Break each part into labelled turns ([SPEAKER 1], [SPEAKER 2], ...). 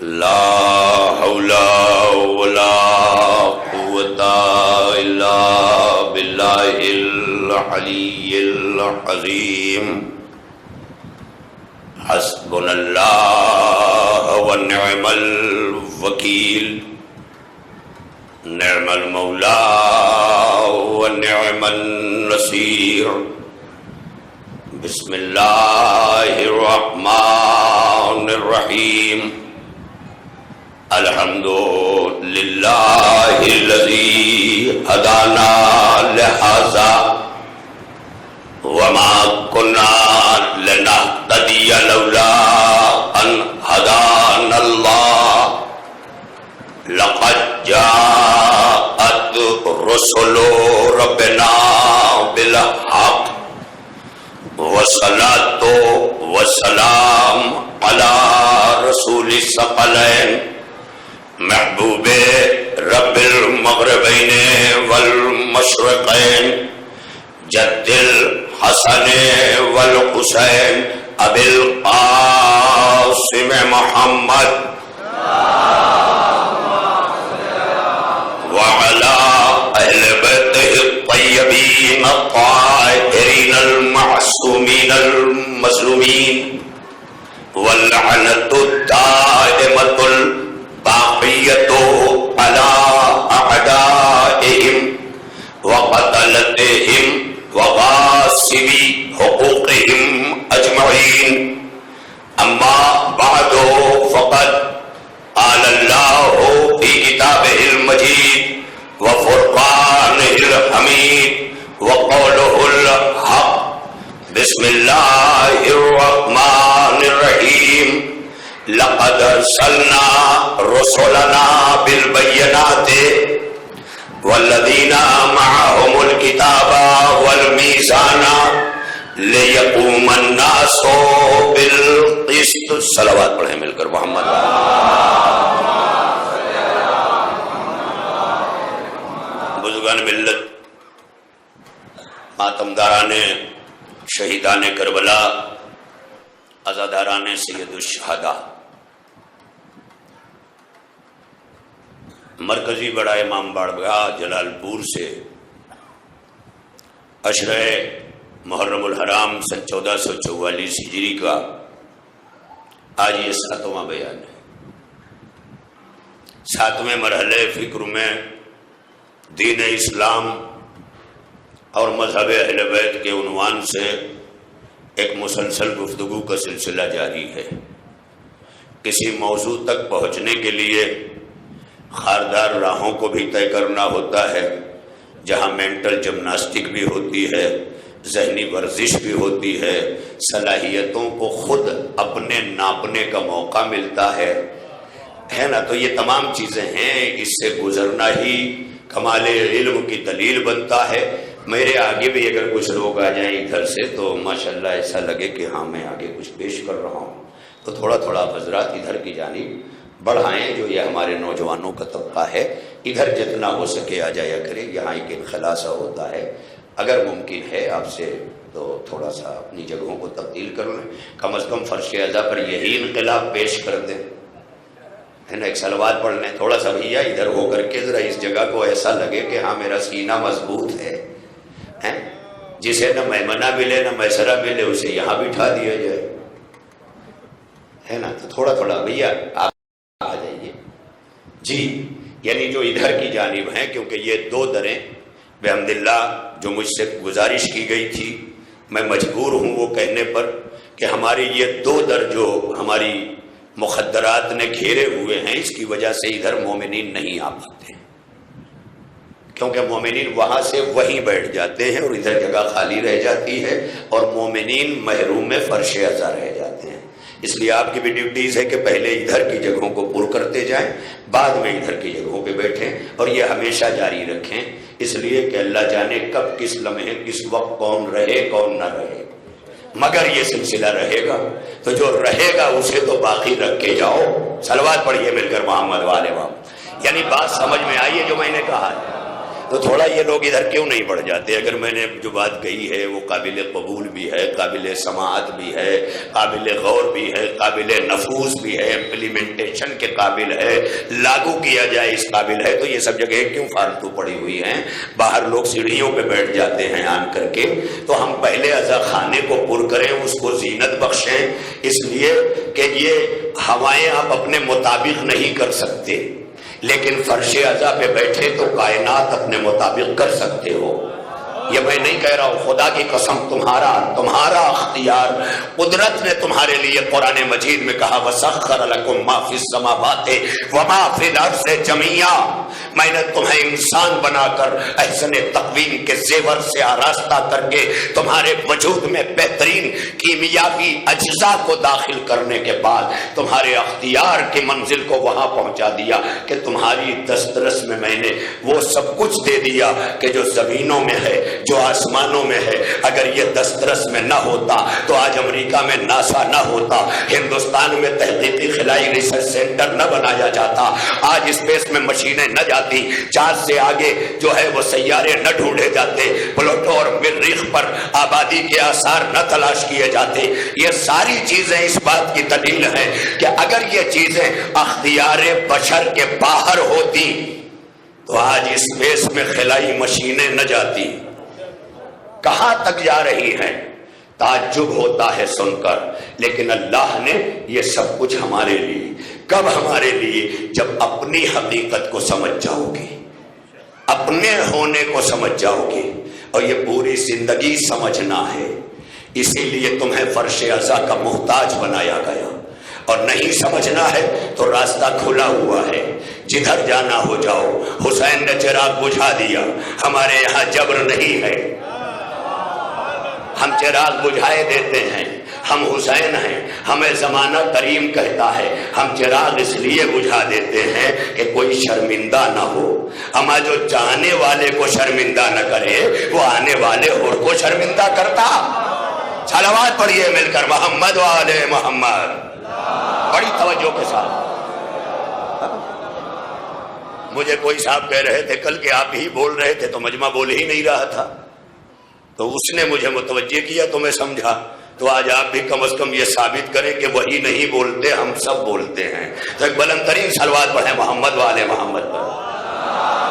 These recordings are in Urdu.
[SPEAKER 1] لا حول ولا قوة إلا بالله العلي العظيم حسبنا الله ونعم الوكيل نعم المولى ونعم النصير بسم الله الرحمن الرحيم الحمد لله الذي هدانا لهذا وما كنا لنهتدي لولا أن هدانا الله لقد جاءت رسل ربنا بالحق والصلاة والسلام على رسول الثقلين محبوب رب المغربين والمشرقين جد الحسن والحسين ابي القاسم محمد وعلى اهل بيته الطيبين الطاهرين المعصومين المظلومين واللعنة الدائمة الباقية على أعدائهم وقتلتهم وغاصبي حقوقهم أجمعين أما بعد فقد قال الله في كتابه المجيد وفرقانه الحميد وقوله الحق بسم الله الرحمن الرحيم لقد أرسلنا رسلنا بالبينات والذين معهم الكتاب والميزان ليقوم الناس بالقسط صلوات پڑھیں مل کر محمد بزرگان ملت ماتمداران شہیدان کربلا عزاداران سید الشہداء مرکزی بڑا امام باڑگاہ جلال پور سے عشرہ محرم الحرام سن 1444 ہجری کا آج یہ 7واں بیان ہے۔ 7ویں مرحلے فکر میں دین اسلام اور مذہب اہل بیت کے عنوان سے ایک مسلسل گفتگو کا سلسلہ جاری ہے۔ کسی موضوع تک پہنچنے کے لیے خاردار راہوں کو بھی طے کرنا ہوتا ہے، جہاں مینٹل جمناسٹک بھی ہوتی ہے، ذہنی ورزش بھی ہوتی ہے، صلاحیتوں کو خود اپنے ناپنے کا موقع ملتا ہے نا۔ تو یہ تمام چیزیں ہیں، اس سے گزرنا ہی کمال علم کی دلیل بنتا ہے۔ میرے آگے بھی اگر کچھ لوگ آ جائیں ادھر سے تو ماشاءاللہ ایسا لگے کہ ہاں میں آگے کچھ پیش کر رہا ہوں، تو تھوڑا تھوڑا حضرات ادھر کی جانب بڑھائیں۔ جو یہ ہمارے نوجوانوں کا طبقہ ہے ادھر جتنا ہو سکے آ جایا کرے، یہاں ایک انخلا سا ہوتا ہے۔ اگر ممکن ہے آپ سے تو تھوڑا سا اپنی جگہوں کو تبدیل کر لیں، کم از کم فرش اعضاء پر یہی انقلاب پیش کر دیں، ہے نا۔ ایک صلوات پڑھ لیں تھوڑا سا بھیا ادھر ہو کر کے، ذرا اس جگہ کو ایسا لگے کہ ہاں میرا سینہ مضبوط ہے۔ جسے نہ میمنہ ملے نہ میسرہ ملے اسے یہاں بٹھا دیا جائے، ہے نا۔ تو تھوڑا تھوڑا بھیا آپ آ جائیے جی، یعنی جو ادھر کی جانب ہیں، کیونکہ یہ 2 دریں بحمداللہ جو مجھ سے گزارش کی گئی تھی، میں مجبور ہوں وہ کہنے پر کہ ہمارے یہ 2 در جو ہماری مخدرات نے گھیرے ہوئے ہیں، اس کی وجہ سے ادھر مومنین نہیں آ پاتے، کیونکہ مومنین وہاں سے وہیں بیٹھ جاتے ہیں اور ادھر جگہ خالی رہ جاتی ہے اور مومنین محروم فرش اعضاء رہ جاتے ہیں۔ اس لیے آپ کی بھی ڈیوٹیز ہے کہ پہلے ادھر کی جگہوں کو پر کرتے جائیں، بعد میں ادھر کی جگہوں پہ بیٹھیں، اور یہ ہمیشہ جاری رکھیں، اس لیے کہ اللہ جانے کب کس لمحے کس وقت کون رہے کون نہ رہے، مگر یہ سلسلہ رہے گا، تو جو رہے گا اسے تو باقی رکھ کے جاؤ۔ صلوات پڑھیے مل کر محمد والے وام، یعنی بات سمجھ میں آئی ہے جو میں نے کہا ہے۔ تو تھوڑا یہ لوگ ادھر کیوں نہیں بڑھ جاتے؟ اگر میں نے جو بات کہی ہے وہ قابل قبول بھی ہے، قابل سماعت بھی ہے، قابل غور بھی ہے، قابل نفوذ بھی ہے، امپلیمنٹیشن کے قابل ہے، لاگو کیا جائے اس قابل ہے، تو یہ سب جگہ کیوں فالتو پڑی ہوئی ہیں؟ باہر لوگ سیڑھیوں پہ بیٹھ جاتے ہیں آن کر کے، تو ہم پہلے عزا خانے کو پر کریں، اس کو زینت بخشیں، اس لیے کہ یہ ہوائیں آپ اپنے مطابق نہیں کر سکتے، لیکن فرش عزا پہ بیٹھے تو کائنات اپنے مطابق کر سکتے ہو۔ یہ میں نہیں کہہ رہا ہوں، خدا کی قسم تمہارا اختیار قدرت نے تمہارے لیے قرآن مجید میں کہا وَسَخَّرَ لَكُم مَّا فِي السَّمَاوَاتِ وَمَا فِي الْأَرْضِ جَمِيعًا، میں نے تمہیں انسان بنا کر احسن تقویم کے زیور سے آراستہ کر کے تمہارے وجود میں بہترین کیمیاوی اجزاء کو داخل کرنے کے بعد تمہارے اختیار کی منزل کو وہاں پہنچا دیا کہ تمہاری دسترس میں نے وہ سب کچھ دے دیا کہ جو زمینوں میں ہے، جو آسمانوں میں ہے۔ اگر یہ دسترس میں نہ ہوتا تو آج امریکہ میں ناسا نہ ہوتا، ہندوستان میں تحقیقی خلائی ریسرچ سینٹر نہ بنایا جاتا، آج اسپیس میں مشینیں نہ جاتی، چاند سے آگے جو ہے وہ سیارے نہ ڈھونڈے جاتے، پلوٹو اور مریخ پر آبادی کے آثار نہ تلاش کیے جاتے۔ یہ ساری چیزیں اس بات کی دلیل ہیں کہ اگر یہ چیزیں اختیار بشر کے باہر ہوتی تو آج اسپیس میں خلائی مشینیں نہ جاتی۔ کہاں تک جا رہی ہیں؟ تعجب ہوتا ہے سن کر، لیکن اللہ نے یہ سب کچھ ہمارے لیے، کب ہمارے لیے؟ جب اپنی حقیقت کو سمجھ جاؤ گے، اپنے ہونے کو سمجھ جاؤ گے، اور یہ پوری زندگی سمجھنا ہے۔ اسی لیے تمہیں فرش عزا کا محتاج بنایا گیا، اور نہیں سمجھنا ہے تو راستہ کھلا ہوا ہے، جدھر جانا ہو جاؤ۔ حسین نے چراغ بجھا دیا، ہمارے یہاں جبر نہیں ہے، ہم چراغ بجھائے دیتے ہیں، ہم حسین ہیں، ہمیں زمانہ کریم کہتا ہے، ہم چراغ اس لیے بجھا دیتے ہیں کہ کوئی شرمندہ نہ ہو، اما جو جانے والے کو شرمندہ نہ کرے وہ آنے والے اور کو شرمندہ کرتا۔ صلوات پڑھیے مل کر، محمد وآل محمد، بڑی توجہ کے ساتھ۔ مجھے کوئی صاحب کہہ رہے تھے کل کہ آپ ہی بول رہے تھے تو مجمع بول ہی نہیں رہا تھا، تو اس نے مجھے متوجہ کیا تو میں سمجھا، تو آج آپ بھی کم از کم یہ ثابت کریں کہ وہی نہیں بولتے، ہم سب بولتے ہیں۔ تو ایک بلند ترین صلوات پڑھیں محمد والے محمد پر،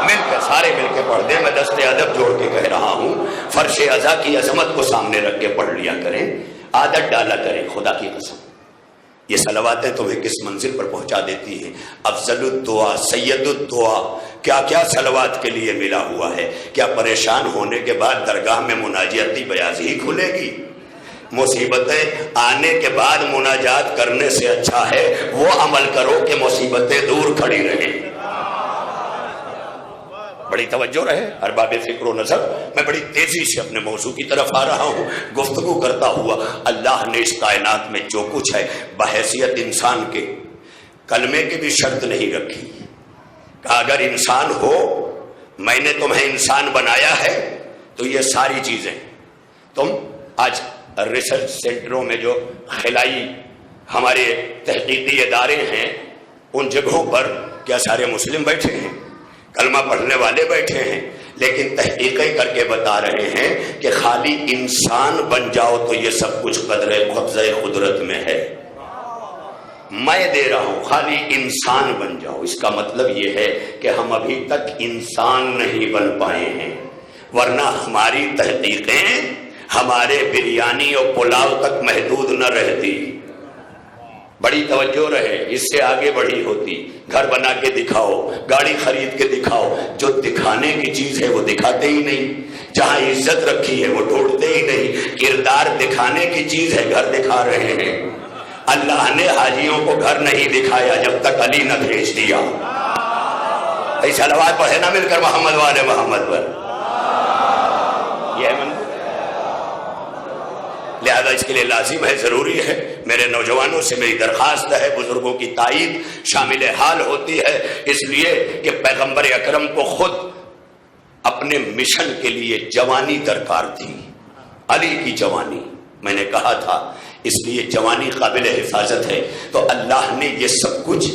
[SPEAKER 1] مل کے سارے مل کے پڑھ دیں۔ میں دست ادب جوڑ کے کہہ رہا ہوں، فرش عزا کی عظمت کو سامنے رکھ کے پڑھ لیا کریں، عادت ڈالا کریں۔ خدا کی قسم یہ صلواتیں تمہیں کس منزل پر پہنچا دیتی ہیں۔ افضل الدعا، سید الدعا، کیا کیا صلوات کے لیے ملا ہوا ہے۔ کیا پریشان ہونے کے بعد درگاہ میں مناجاتی بیاض ہی کھلے گی؟ مصیبتیں آنے کے بعد مناجات کرنے سے اچھا ہے وہ عمل کرو کہ مصیبتیں دور کھڑی رہیں۔ بڑی توجہ رہے ارباب فکر و نظر، میں بڑی تیزی سے اپنے موضوع کی طرف آ رہا ہوں گفتگو کرتا ہوا۔ اللہ نے اس کائنات میں جو کچھ ہے بحیثیت انسان کے کلمے کی بھی شرط نہیں رکھی، کہا اگر انسان ہو، میں نے تمہیں انسان بنایا ہے تو یہ ساری چیزیں تم آج ریسرچ سینٹروں میں جو خلائی ہمارے تحقیقی ادارے ہیں ان جگہوں پر کیا سارے مسلم بیٹھے ہیں؟ کلمہ پڑھنے والے بیٹھے ہیں، لیکن تحقیقیں کر کے بتا رہے ہیں کہ خالی انسان بن جاؤ تو یہ سب کچھ قبضہ قدرت میں ہے۔ میں دے رہا ہوں خالی انسان بن جاؤ، اس کا مطلب یہ ہے کہ ہم ابھی تک انسان نہیں بن پائے ہیں، ورنہ ہماری تحقیقیں ہمارے بریانی اور پلاؤ تک محدود نہ رہتی۔ بڑی توجہ رہے، اس سے آگے بڑھی ہوتی۔ گھر بنا کے دکھاؤ، گاڑی خرید کے دکھاؤ، جو دکھانے کی چیز ہے وہ دکھاتے ہی نہیں، جہاں عزت رکھی ہے وہ ڈھونڈتے ہی نہیں۔ کردار دکھانے کی چیز ہے، گھر دکھا رہے ہیں۔ اللہ نے حاجیوں کو گھر نہیں دکھایا جب تک علی نہ بھیج دیا۔ ایسا صلوات پڑھے نہ مل کر محمد والے محمد پر، یہ ہے لہذا اس کے لیے لازم ہے، ضروری ہے، میرے نوجوانوں سے میری درخواست ہے، بزرگوں کی تائید شامل حال ہوتی ہے، اس لیے کہ پیغمبر اکرم کو خود اپنے مشن کے لیے جوانی درکار تھی، علی کی جوانی۔ میں نے کہا تھا اس لیے جوانی قابل حفاظت ہے، تو اللہ نے یہ سب کچھ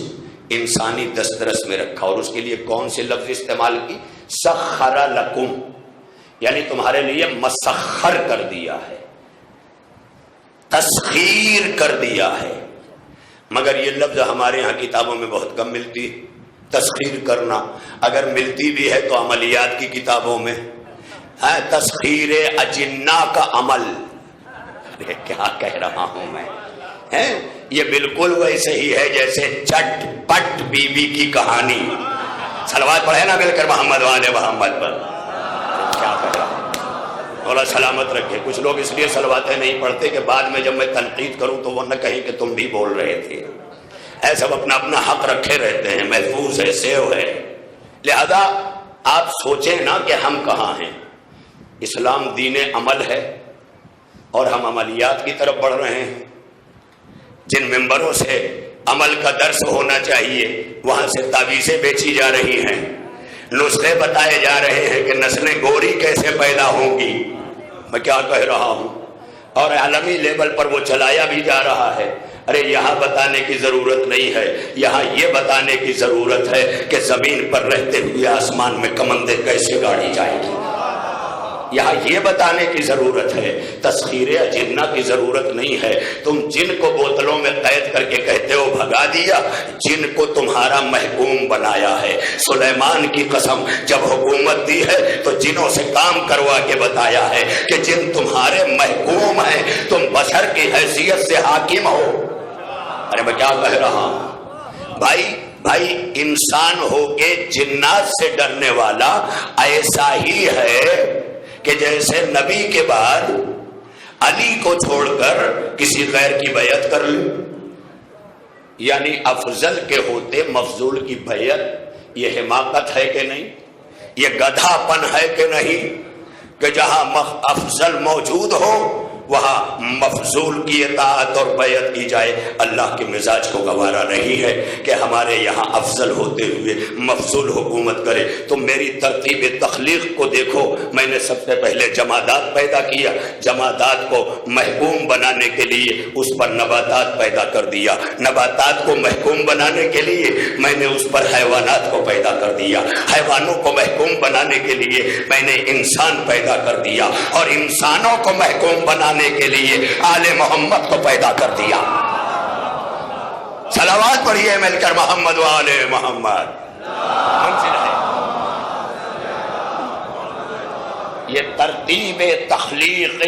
[SPEAKER 1] انسانی دسترس میں رکھا، اور اس کے لیے کون سے لفظ استعمال کی؟ سخر لکم یعنی تمہارے لیے مسخر کر دیا ہے، تسخیر کر دیا ہے. مگر یہ لفظ ہمارے ہاں کتابوں میں بہت کم ملتی ہے. تسخیر کرنا اگر ملتی بھی ہے تو عملیات کی کتابوں میں ہے. تسخیر اجنہ کا عمل، کیا کہہ رہا ہوں میں، یہ بالکل ویسے ہی ہے جیسے چٹ پٹ بی بی کی کہانی. صلوات پڑھے نا مل کر محمد والے محمد پر. کیا کہہ رہا ہوں، اللہ سلامت رکھے. کچھ لوگ اس لیے صلواتیں نہیں پڑھتے کہ بعد میں جب میں تنقید کروں تو وہ نہ کہیں کہ تم بھی بول رہے تھے. ایسے سب اپنا اپنا حق رکھے رہتے ہیں، محفوظ ہے، سیو ہے. لہذا آپ سوچیں نا کہ ہم کہاں ہیں. اسلام دین عمل ہے اور ہم عملیات کی طرف بڑھ رہے ہیں. جن ممبروں سے عمل کا درس ہونا چاہیے وہاں سے تعویذیں بیچی جا رہی ہیں، نسخے بتائے جا رہے ہیں کہ نسلیں گوری کیسے پیدا ہوں گی. میں کیا کہہ رہا ہوں، اور عالمی لیول پر وہ چلایا بھی جا رہا ہے. ارے یہاں بتانے کی ضرورت نہیں ہے، یہاں یہ بتانے کی ضرورت ہے کہ زمین پر رہتے ہوئے آسمان میں کمندیں کیسے گاڑی جائیں گی. یہاں یہ بتانے کی ضرورت ہے. تسخیر اجنہ کی ضرورت نہیں ہے. تم جن کو بوتلوں میں قید کر کے کہتے ہو بھگا دیا، جن کو تمہارا محکوم بنایا ہے. سلیمان کی قسم، جب حکومت دی ہے تو جنوں سے کام کروا کے بتایا ہے کہ جن تمہارے محکوم ہیں، تم بشر کی حیثیت سے حاکم ہو. ارے میں کیا کہہ رہا ہوں بھائی انسان ہو کے جنات سے ڈرنے والا ایسا ہی ہے کہ جیسے نبی کے بعد علی کو چھوڑ کر کسی غیر کی بیعت کر لے. یعنی افضل کے ہوتے مفضول کی بیعت، یہ حماقت ہے کہ نہیں؟ یہ گدھا پن ہے کہ نہیں کہ جہاں افضل موجود ہو وہاں مفضول کی اطاعت اور بیعت کی جائے؟ اللہ کے مزاج کو گوارا نہیں ہے کہ ہمارے یہاں افضل ہوتے ہوئے مفضول حکومت کرے. تم میری ترتیب تخلیق کو دیکھو. میں نے سب سے پہلے جمادات پیدا کیا، جمادات کو محکوم بنانے کے لیے اس پر نباتات پیدا کر دیا، نباتات کو محکوم بنانے کے لیے میں نے اس پر حیوانات کو پیدا کر دیا، حیوانوں کو محکوم بنانے کے لیے میں نے انسان پیدا کر دیا، اور انسانوں کو محکوم بنانے کے لیے آل محمد کو پیدا کر دیا. صلوات پڑھیے مل کر محمد و آل محمد. یہ ترتیب تخلیق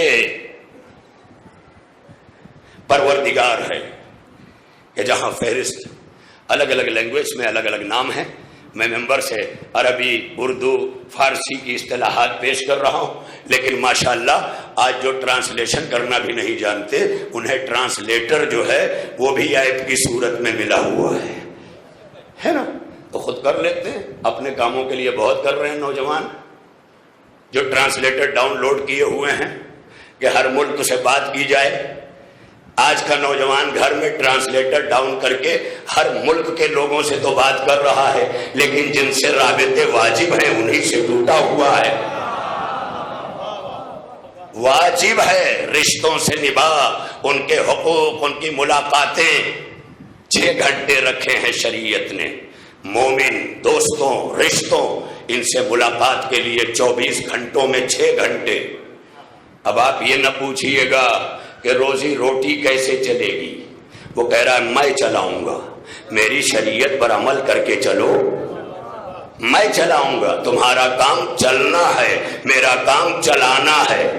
[SPEAKER 1] پروردگار ہے کہ جہاں فہرست الگ الگ لینگویج میں الگ الگ نام ہیں. میں ممبر سے عربی، اردو، فارسی کی اصطلاحات پیش کر رہا ہوں، لیکن ماشاءاللہ آج جو ٹرانسلیشن کرنا بھی نہیں جانتے انہیں ٹرانسلیٹر جو ہے وہ بھی ایپ کی صورت میں ملا ہوا ہے نا، تو خود کر لیتے ہیں. اپنے کاموں کے لیے بہت کر رہے ہیں نوجوان جو ٹرانسلیٹر ڈاؤن لوڈ کیے ہوئے ہیں کہ ہر ملک سے بات کی جائے. آج کا نوجوان گھر میں ٹرانسلیٹر ڈاؤن کر کے ہر ملک کے لوگوں سے تو بات کر رہا ہے، لیکن جن سے رابطے واجب ہیں انہی سے ٹوٹا ہوا ہے. واجب ہے رشتوں سے نبھا، ان کے حقوق، ان کی ملاقاتیں 6 گھنٹے رکھے ہیں شریعت نے. مومن دوستوں، رشتوں، ان سے ملاقات کے لیے 24 گھنٹوں میں 6 گھنٹے. اب آپ یہ نہ پوچھئے گا کہ روزی روٹی کیسے چلے گی. وہ کہہ رہا ہے میں چلاؤں گا. میری شریعت پر عمل کر کے چلو، میں چلاؤں گا. تمہارا کام چلنا ہے، میرا کام چلانا ہے.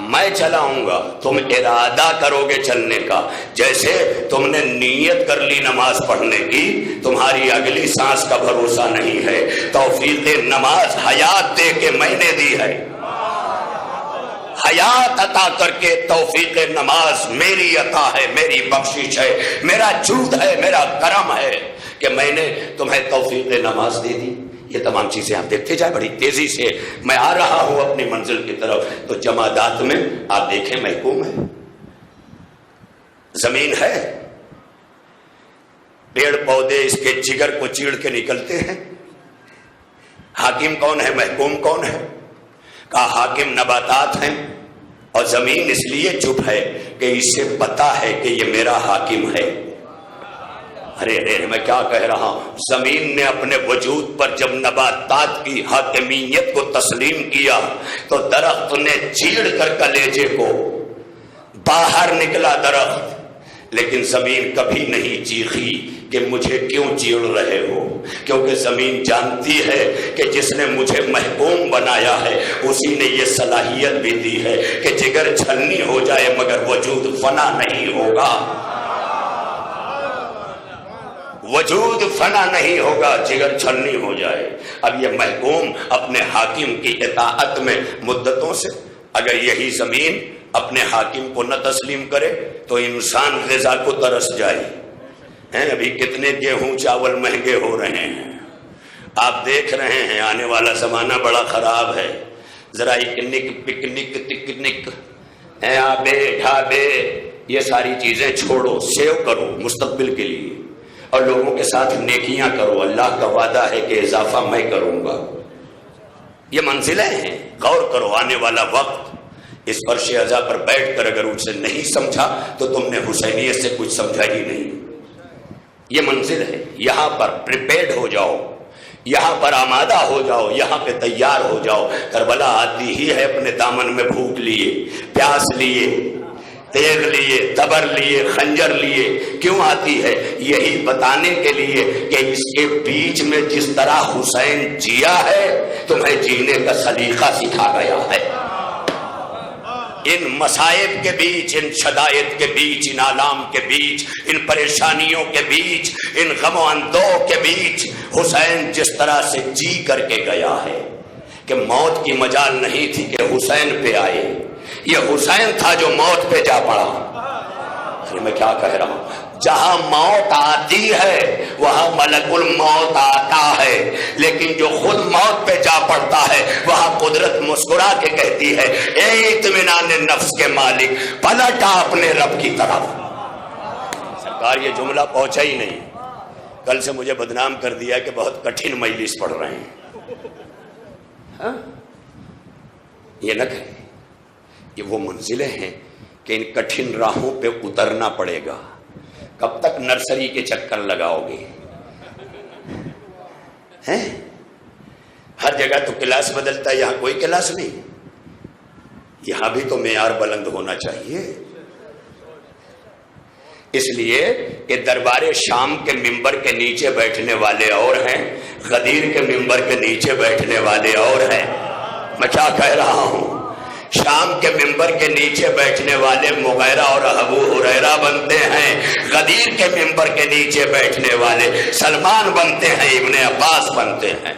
[SPEAKER 1] میں چلاؤں گا، تم ارادہ کرو گے چلنے کا. جیسے تم نے نیت کر لی نماز پڑھنے کی، تمہاری اگلی سانس کا بھروسہ نہیں ہے. توفیق نماز حیات دے کے میں نے دی ہے، حیات عطا کر کے توفیق نماز میری عطا ہے، میری بخشش ہے، میرا جود ہے، میرا کرم ہے کہ میں نے تمہیں توفیق نماز دے دی. یہ تمام چیزیں آپ دیکھتے جائیں. بڑی تیزی سے میں آ رہا ہوں اپنی منزل کی طرف. تو جمادات میں آپ دیکھیں محکوم ہے، زمین ہے، پیڑ پودے اس کے جگر کو چیڑ کے نکلتے ہیں. حاکم کون ہے، محکوم کون ہے؟ کہا حاکم نباتات ہیں، اور زمین اس لیے چپ ہے کہ اسے پتا ہے کہ یہ میرا حاکم ہے. ارے ارے میں کیا کہہ رہا ہوں، زمین نے اپنے وجود پر جب نباتات کی حاکمیت کو تسلیم کیا تو درخت نے چیڑ کر کلیجے کو باہر نکلا درخت، لیکن زمین کبھی نہیں چیخی کہ مجھے کیوں چیڑ رہے ہو، کیونکہ زمین جانتی ہے کہ جس نے مجھے محکوم بنایا ہے اسی نے یہ صلاحیت بھی دی ہے کہ جگر چھلنی ہو جائے مگر وجود فنا نہیں ہوگا، وجود فنا نہیں ہوگا، جگر چھلنی ہو جائے۔ اب یہ محکوم اپنے حاکم کی اطاعت میں مدتوں سے، اگر یہی زمین اپنے حاکم کو نہ تسلیم کرے تو انسان غذا کو ترس جائے۔ ابھی کتنے گیہوں چاول مہنگے ہو رہے ہیں، آپ دیکھ رہے ہیں، آنے والا زمانہ بڑا خراب ہے۔ ذرا اکنک پکنک تکنک آبے ڈھابے یہ ساری چیزیں چھوڑو، سیو کرو مستقبل کے لیے، اور لوگوں کے ساتھ نیکیاں کرو، اللہ کا وعدہ ہے کہ اضافہ میں کروں گا۔ یہ منزلیں ہیں، غور کرو۔ آنے والا وقت اس فرش عزا پر بیٹھ کر اگر ان سے نہیں سمجھا تو تم نے حسینیت سے کچھ سمجھا ہی نہیں۔ یہ منزل ہے، یہاں پر پریپیئرڈ ہو جاؤ، یہاں پر آمادہ ہو جاؤ، یہاں پہ تیار ہو جاؤ۔ کربلا آتی ہی ہے اپنے دامن میں بھوک لیے، پیاس لیے، تیغ لیے، تبر لیے، خنجر لیے۔ کیوں آتی ہے؟ یہی بتانے کے لیے کہ اس کے بیچ میں جس طرح حسین جیا ہے تمہیں جینے کا سلیقہ سکھا گیا ہے۔ ان مصائب کے بیچ، ان شدائد کے بیچ، ان آلام کے بیچ، ان پریشانیوں کے بیچ، ان غم و اندوہ کے بیچ حسین جس طرح سے جی کر کے گیا ہے کہ موت کی مجال نہیں تھی کہ حسین پہ آئے، یہ حسین تھا جو موت پہ جا پڑا۔ ارے میں کیا کہہ رہا ہوں، جہاں موت آتی ہے وہاں ملک الموت آتا ہے، لیکن جو خود موت پہ جا پڑتا ہے وہاں قدرت مسکرا کے کہتی ہے اے اطمینان نفس کے مالک پلٹا اپنے رب کی طرف۔ سرکار یہ جملہ پہنچا ہی نہیں، کل سے مجھے بدنام کر دیا کہ بہت کٹھن مجلس پڑھ رہے ہیں۔ یہ نہ کہیں، یہ وہ منزلیں ہیں کہ ان کٹھن راہوں پہ اترنا پڑے گا۔ کب تک نرسری کے چکر لگاؤ گے؟ ہر جگہ تو کلاس بدلتا ہے، یہاں کوئی کلاس نہیں، یہاں بھی تو معیار بلند ہونا چاہیے۔ اس لیے کہ دربار شام کے ممبر کے نیچے بیٹھنے والے اور ہیں، غدیر کے ممبر کے نیچے بیٹھنے والے اور ہیں۔ میں کیا کہہ رہا ہوں، شام کے ممبر کے نیچے بیٹھنے والے مغیرہ اور ابو ہریرہ بنتے ہیں، غدیر کے ممبر کے نیچے بیٹھنے والے سلمان بنتے ہیں، ابن عباس بنتے ہیں۔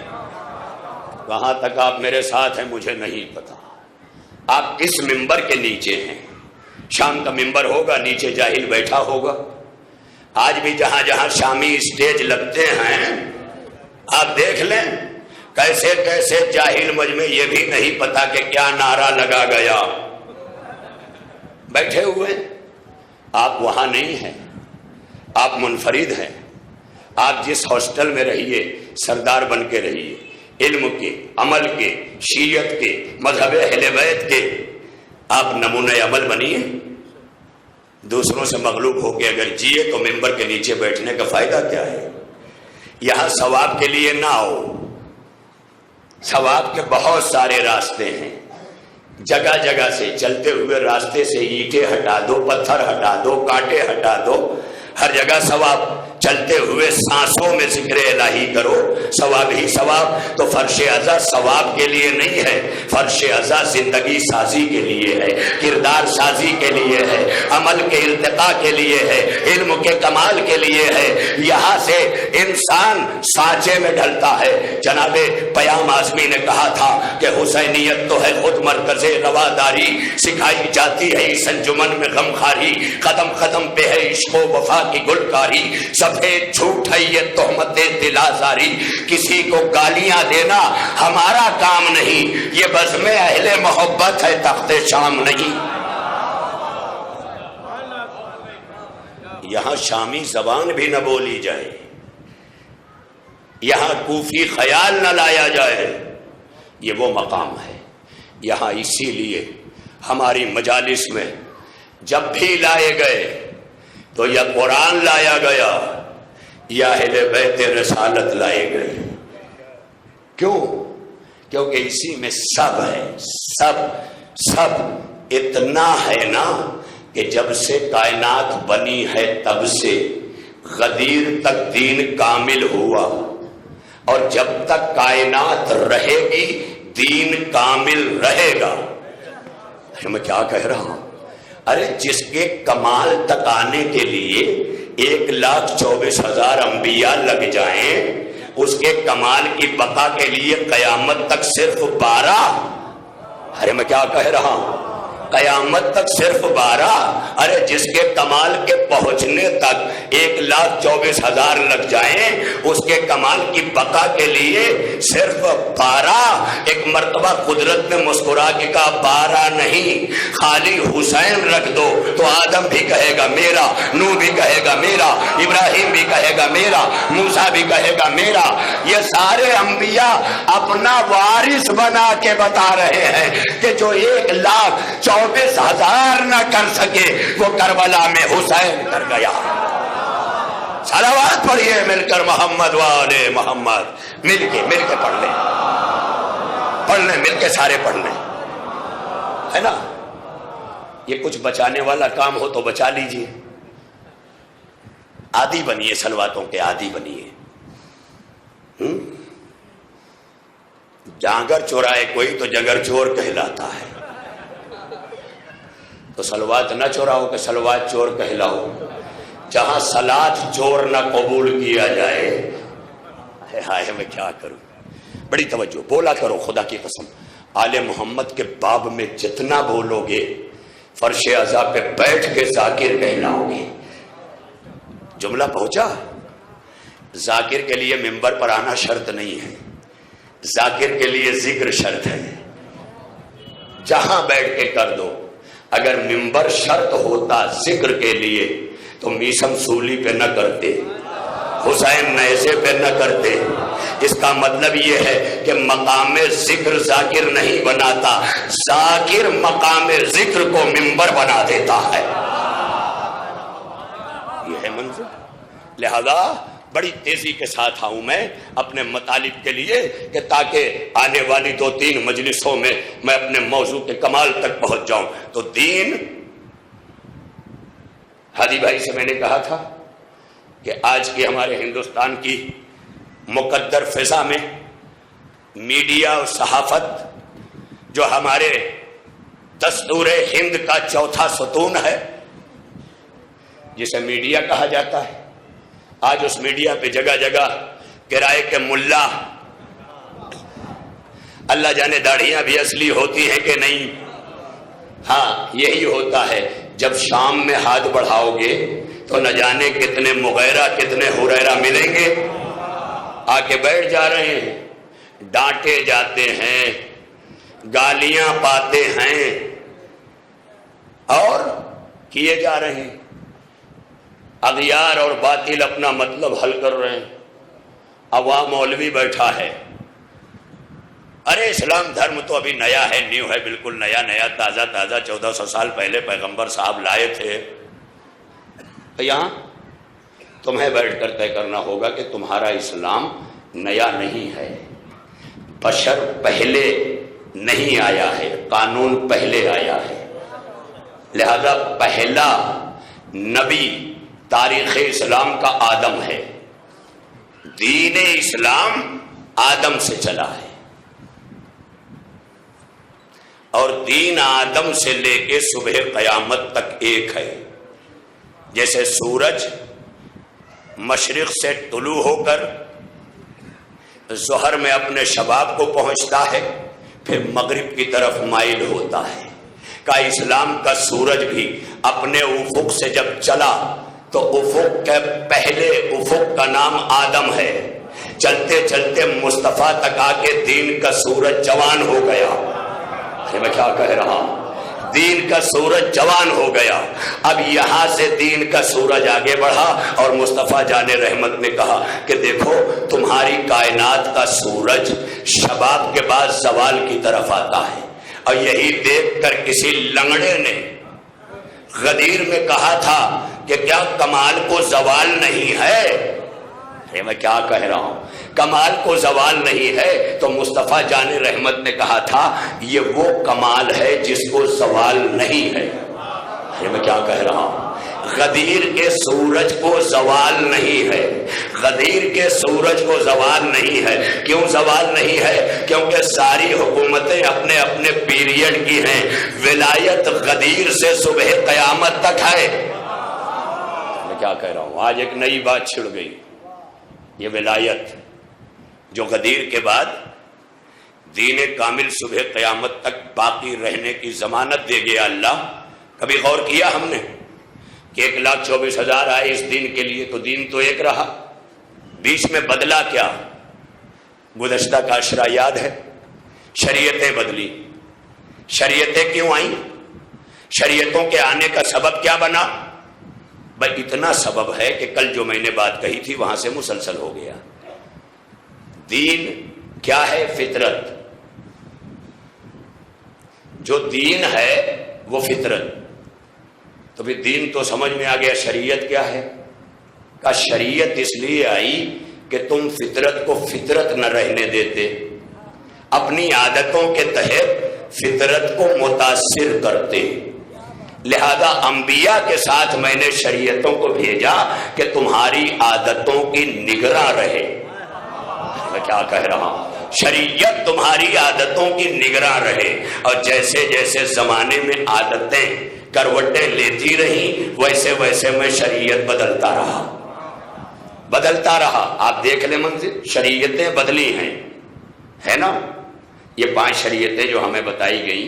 [SPEAKER 1] کہاں تک آپ میرے ساتھ ہیں مجھے نہیں پتا، آپ کس ممبر کے نیچے ہیں؟ شام کا ممبر ہوگا، نیچے جاہل بیٹھا ہوگا۔ آج بھی جہاں جہاں شامی اسٹیج لگتے ہیں آپ دیکھ لیں، کیسے کیسے جاہل مجمع یہ بھی نہیں پتا کہ کیا نعرہ لگا گیا، بیٹھے ہوئے۔ آپ وہاں نہیں ہیں، آپ منفرد ہیں۔ آپ جس ہاسٹل میں رہیے سردار بن کے رہیے، علم کے، عمل کے، شیعت کے، مذہب اہل بیت کے آپ نمونہ عمل بنیے۔ دوسروں سے مغلوب ہو کے اگر جیے تو ممبر کے نیچے بیٹھنے کا فائدہ کیا ہے؟ یہاں ثواب کے لیے نہ آؤ، ثواب کے بہت سارے راستے ہیں، جگہ جگہ سے چلتے ہوئے راستے سے اینٹیں ہٹا دو، پتھر ہٹا دو، کانٹے ہٹا دو، ہر جگہ ثواب۔ چلتے ہوئے سانسوں میں ذکر الہی کرو، ثواب ہی ثواب۔ تو فرش عزا ثواب کے لیے نہیں ہے، فرش عزا زندگی سازی کے لیے ہے، کردار سازی کے لیے ہے، عمل کے ارتقاء کے لیے ہے، علم کے کمال کے لیے ہے۔ یہاں سے انسان سانچے میں ڈھلتا ہے۔ جناب پیام اعظمی نے کہا تھا کہ حسینیت تو ہے خود مرکز رواداری، سکھائی جاتی ہے اس انجمن میں غمخواری، قدم قدم پہ ہے عشق و وفا کی گلکاری، سفید جھوٹ ہے یہ تہمت دلازاری، کسی کو گالیاں دینا ہمارا کام نہیں، یہ بزم اہل محبت ہے تخت شام نہیں۔ یہاں شامی زبان بھی نہ بولی جائے، یہاں کوفی خیال نہ لایا جائے، یہ وہ مقام ہے۔ یہاں اسی لیے ہماری مجالس میں جب بھی لائے گئے تو یا قرآن لایا گیا، یا اہل بیت رسالت لائے گئے. کیوں؟ کیونکہ اسی میں سب ہے. سب اتنا ہے نا کہ جب سے کائنات بنی ہے تب سے غدیر تک دین کامل ہوا، اور جب تک کائنات رہے گی دین کامل رہے گا. میں کیا کہہ رہا ہوں؟ ارے جس کے کمال تک آنے کے لیے 1,24,000 انبیاء لگ جائیں، اس کے کمال کی بقا کے لیے قیامت تک صرف 12. ارے میں کیا کہہ رہا ہوں؟ قیامت تک صرف 12. ارے جس کے کمال کے پہنچنے تک 1,24,000 لگ جائیں، اس کے کمال کی بقا کے لیے صرف 12. ایک مرتبہ قدرت نے مسکرا کے کہا 12 نہیں، خالی حسین رکھ دو تو آدم بھی کہے گا میرا، نوح بھی کہے گا میرا، ابراہیم بھی کہے گا میرا، موسیٰ بھی کہے گا میرا. یہ سارے انبیاء اپنا وارث بنا کے بتا رہے ہیں کہ جو 1,24,000 نہ کر سکے وہ کربلا میں حسین کر گیا. صلوات پڑھیے مل کر محمد والے محمد. مل کے پڑھ لیں مل کے سارے پڑھ لیں، ہے نا. یہ کچھ بچانے والا کام ہو تو بچا لیجئے. عادی بنیے، صلواتوں کے عادی بنیے. جانگر چورائے کوئی تو جگر چور کہلاتا ہے. تو صلوات نہ چوراؤ کہ صلوات چور کہلاؤ. جہاں صلات چور نہ قبول کیا جائے. ہائے میں کیا کروں. بڑی توجہ، بولا کرو خدا کی قسم. آل محمد کے باب میں جتنا بولو گے فرش عزا پہ بیٹھ کے ذاکر کہلاؤ گے. جملہ پہنچا؟ ذاکر کے لیے ممبر پر آنا شرط نہیں ہے، ذاکر کے لیے ذکر شرط ہے. جہاں بیٹھ کے کر دو. اگر ممبر شرط ہوتا ذکر کے لیے تو میسم سولی پہ نہ کرتے، حسین نیزے پہ نہ کرتے. اس کا مطلب یہ ہے کہ مقام ذکر ذاکر نہیں بناتا، ذاکر مقام ذکر کو ممبر بنا دیتا ہے. یہ ہے منظر. لہذا بڑی تیزی کے ساتھ آؤں میں اپنے مطالب کے لیے کہ تاکہ آنے والی 2-3 مجلسوں میں میں اپنے موضوع کے کمال تک پہنچ جاؤں. تو دین، ہادی بھائی سے میں نے کہا تھا کہ آج کی ہمارے ہندوستان کی مقدر فضا میں میڈیا اور صحافت جو ہمارے دستور ہند کا چوتھا ستون ہے، جسے میڈیا کہا جاتا ہے، آج اس میڈیا پہ جگہ جگہ کرائے کے ملا، اللہ جانے داڑھیاں بھی اصلی ہوتی ہیں کہ نہیں. ہاں یہی ہوتا ہے، جب شام میں ہاتھ بڑھاؤ گے تو نہ جانے کتنے مغیرہ کتنے ہریرہ ملیں گے. آ کے بیٹھ جا رہے ہیں، ڈانٹے جاتے ہیں، گالیاں پاتے ہیں اور کیے جا رہے ہیں. اغیار اور باطل اپنا مطلب حل کر رہے ہیں. عوام مولوی بیٹھا ہے، ارے اسلام دھرم تو ابھی نیا ہے، نیو ہے، بالکل نیا تازہ 1400 سال پہلے پیغمبر صاحب لائے تھے. یہاں تمہیں بیٹھ کر طے کرنا ہوگا کہ تمہارا اسلام نیا نہیں ہے. بشر پہلے نہیں آیا ہے، قانون پہلے آیا ہے. لہذا پہلا نبی تاریخ اسلام کا آدم ہے. دین اسلام آدم سے چلا ہے، اور دین آدم سے لے کے صبح قیامت تک ایک ہے. جیسے سورج مشرق سے طلوع ہو کر ظہر میں اپنے شباب کو پہنچتا ہے، پھر مغرب کی طرف مائل ہوتا ہے، کا اسلام کا سورج بھی اپنے افق سے جب چلا تو افق کے پہلے افق کا نام آدم ہے. چلتے چلتے مصطفیٰ تک آ کے دین کا سورج جوان ہو گیا. میں کیا کہہ رہا ہوں؟ دین کا سورج جوان ہو گیا. اب یہاں سے دین کا سورج آگے بڑھا اور مصطفیٰ جان رحمت نے کہا کہ دیکھو تمہاری کائنات کا سورج شباب کے بعد زوال کی طرف آتا ہے. اور یہی دیکھ کر کسی لنگڑے نے غدیر میں کہا تھا کہ کیا کمال کو زوال نہیں ہے؟ میں کیا کہہ رہا ہوں، کمال کو زوال نہیں ہے تو مصطفیٰ جان رحمت نے کہا تھا یہ وہ کمال ہے جس کو زوال نہیں ہے۔ میں کیا کہہ رہا ہوں، غدیر کے سورج کو زوال نہیں ہے، غدیر کے سورج کو زوال نہیں ہے۔ کیوں زوال نہیں ہے؟ کیونکہ ساری حکومتیں اپنے اپنے پیریڈ کی ہیں، ولایت غدیر سے صبح قیامت تک ہے۔ میں کیا کہہ رہا ہوں، آج ایک نئی بات چھڑ گئی، یہ ولایت جو غدیر کے بعد دین کامل صبح قیامت تک باقی رہنے کی ضمانت دے گیا اللہ۔ کبھی غور کیا ہم نے کہ 1,24,000 آئے اس دین کے لیے تو دین تو ایک رہا، بیچ میں بدلا کیا؟ گزشتہ کا اشرا یاد ہے، شریعتیں بدلی۔ شریعتیں کیوں آئیں؟ شریعتوں کے آنے کا سبب کیا بنا؟ بھائی اتنا سبب ہے کہ کل جو میں نے بات کہی تھی وہاں سے مسلسل ہو گیا۔ دین کیا ہے؟ فطرت۔ جو دین ہے وہ فطرت۔ تو پھر دین تو سمجھ میں آ گیا، شریعت کیا ہے؟ کہ شریعت اس لیے آئی کہ تم فطرت کو فطرت نہ رہنے دیتے، اپنی عادتوں کے تحت فطرت کو متاثر کرتے، لہذا انبیاء کے ساتھ میں نے شریعتوں کو بھیجا کہ تمہاری عادتوں کی نگراں رہے۔ میں کیا کہہ رہا ہوں، شریعت تمہاری عادتوں کی نگراں رہے، اور جیسے جیسے زمانے میں عادتیں کروٹیں لیتی رہیں ویسے ویسے میں شریعت بدلتا رہا۔ آپ دیکھ لیں منزل، شریعتیں بدلی ہیں، ہے نا؟ یہ 5 شریعتیں جو ہمیں بتائی گئیں،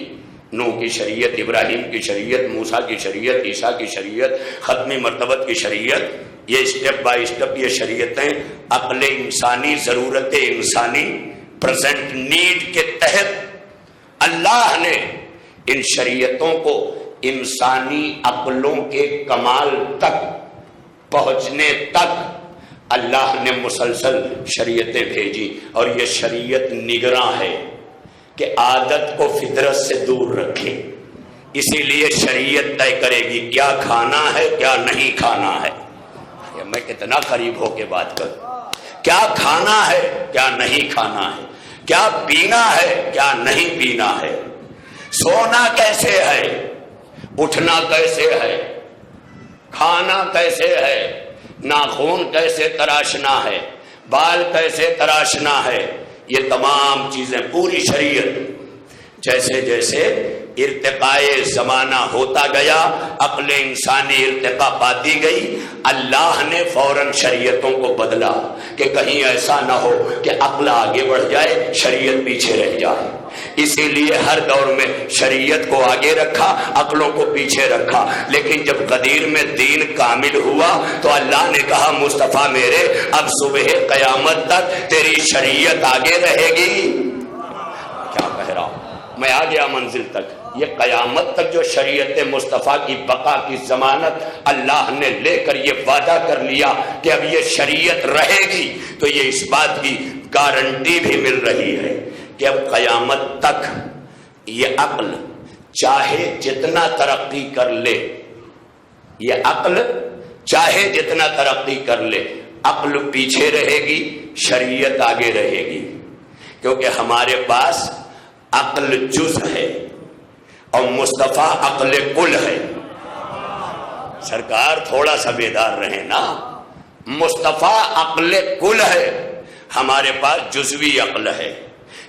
[SPEAKER 1] نوح کی شریعت، ابراہیم کی شریعت، موسیٰ کی شریعت، عیسیٰ کی شریعت، ختمی مرتبت کی شریعت، یہ اسٹیپ بائی اسٹیپ یہ شریعتیں عقل انسانی، ضرورت انسانی، پریزنٹ نیڈ کے تحت اللہ نے ان شریعتوں کو انسانی عقلوں کے کمال تک پہنچنے تک اللہ نے مسلسل شریعتیں بھیجی، اور یہ شریعت نگراں ہے کہ عادت کو فطرت سے دور رکھے۔ اسی لیے شریعت طے کرے گی کیا کھانا ہے کیا نہیں کھانا ہے۔ میں کتنا قریب ہو کے بات کروں، کیا کھانا ہے کیا نہیں کھانا ہے، کیا پینا ہے کیا نہیں پینا ہے، سونا کیسے ہے، اٹھنا کیسے ہے، کھانا کیسے ہے، ناخن کیسے تراشنا ہے، بال کیسے تراشنا ہے، یہ تمام چیزیں پوری شریعت جیسے جیسے ارتقاء زمانہ ہوتا گیا، عقل انسانی ارتقاء پاتی گئی، اللہ نے فوراً شریعتوں کو بدلا کہ کہیں ایسا نہ ہو کہ عقل آگے بڑھ جائے شریعت پیچھے رہ جائے۔ اسی لیے ہر دور میں شریعت کو آگے رکھا، عقلوں کو پیچھے رکھا، لیکن جب غدیر میں دین کامل ہوا تو اللہ نے کہا مصطفیٰ میرے اب صبح قیامت تک تیری شریعت آگے رہے گی۔ کیا کہہ رہا ہوں میں، آ گیا منزل تک۔ یہ قیامت تک جو شریعت مصطفیٰ کی بقا کی ضمانت اللہ نے لے کر یہ وعدہ کر لیا کہ اب یہ شریعت رہے گی، تو یہ اس بات کی گارنٹی بھی مل رہی ہے کہ اب قیامت تک یہ عقل چاہے جتنا ترقی کر لے، یہ عقل چاہے جتنا ترقی کر لے، عقل پیچھے رہے گی، شریعت آگے رہے گی، کیونکہ ہمارے پاس عقل جز ہے اور مصطفیٰ عقل کل ہے۔ سرکار تھوڑا سا بیدار رہے نا، مصطفیٰ عقل کل ہے، ہمارے پاس جزوی عقل ہے،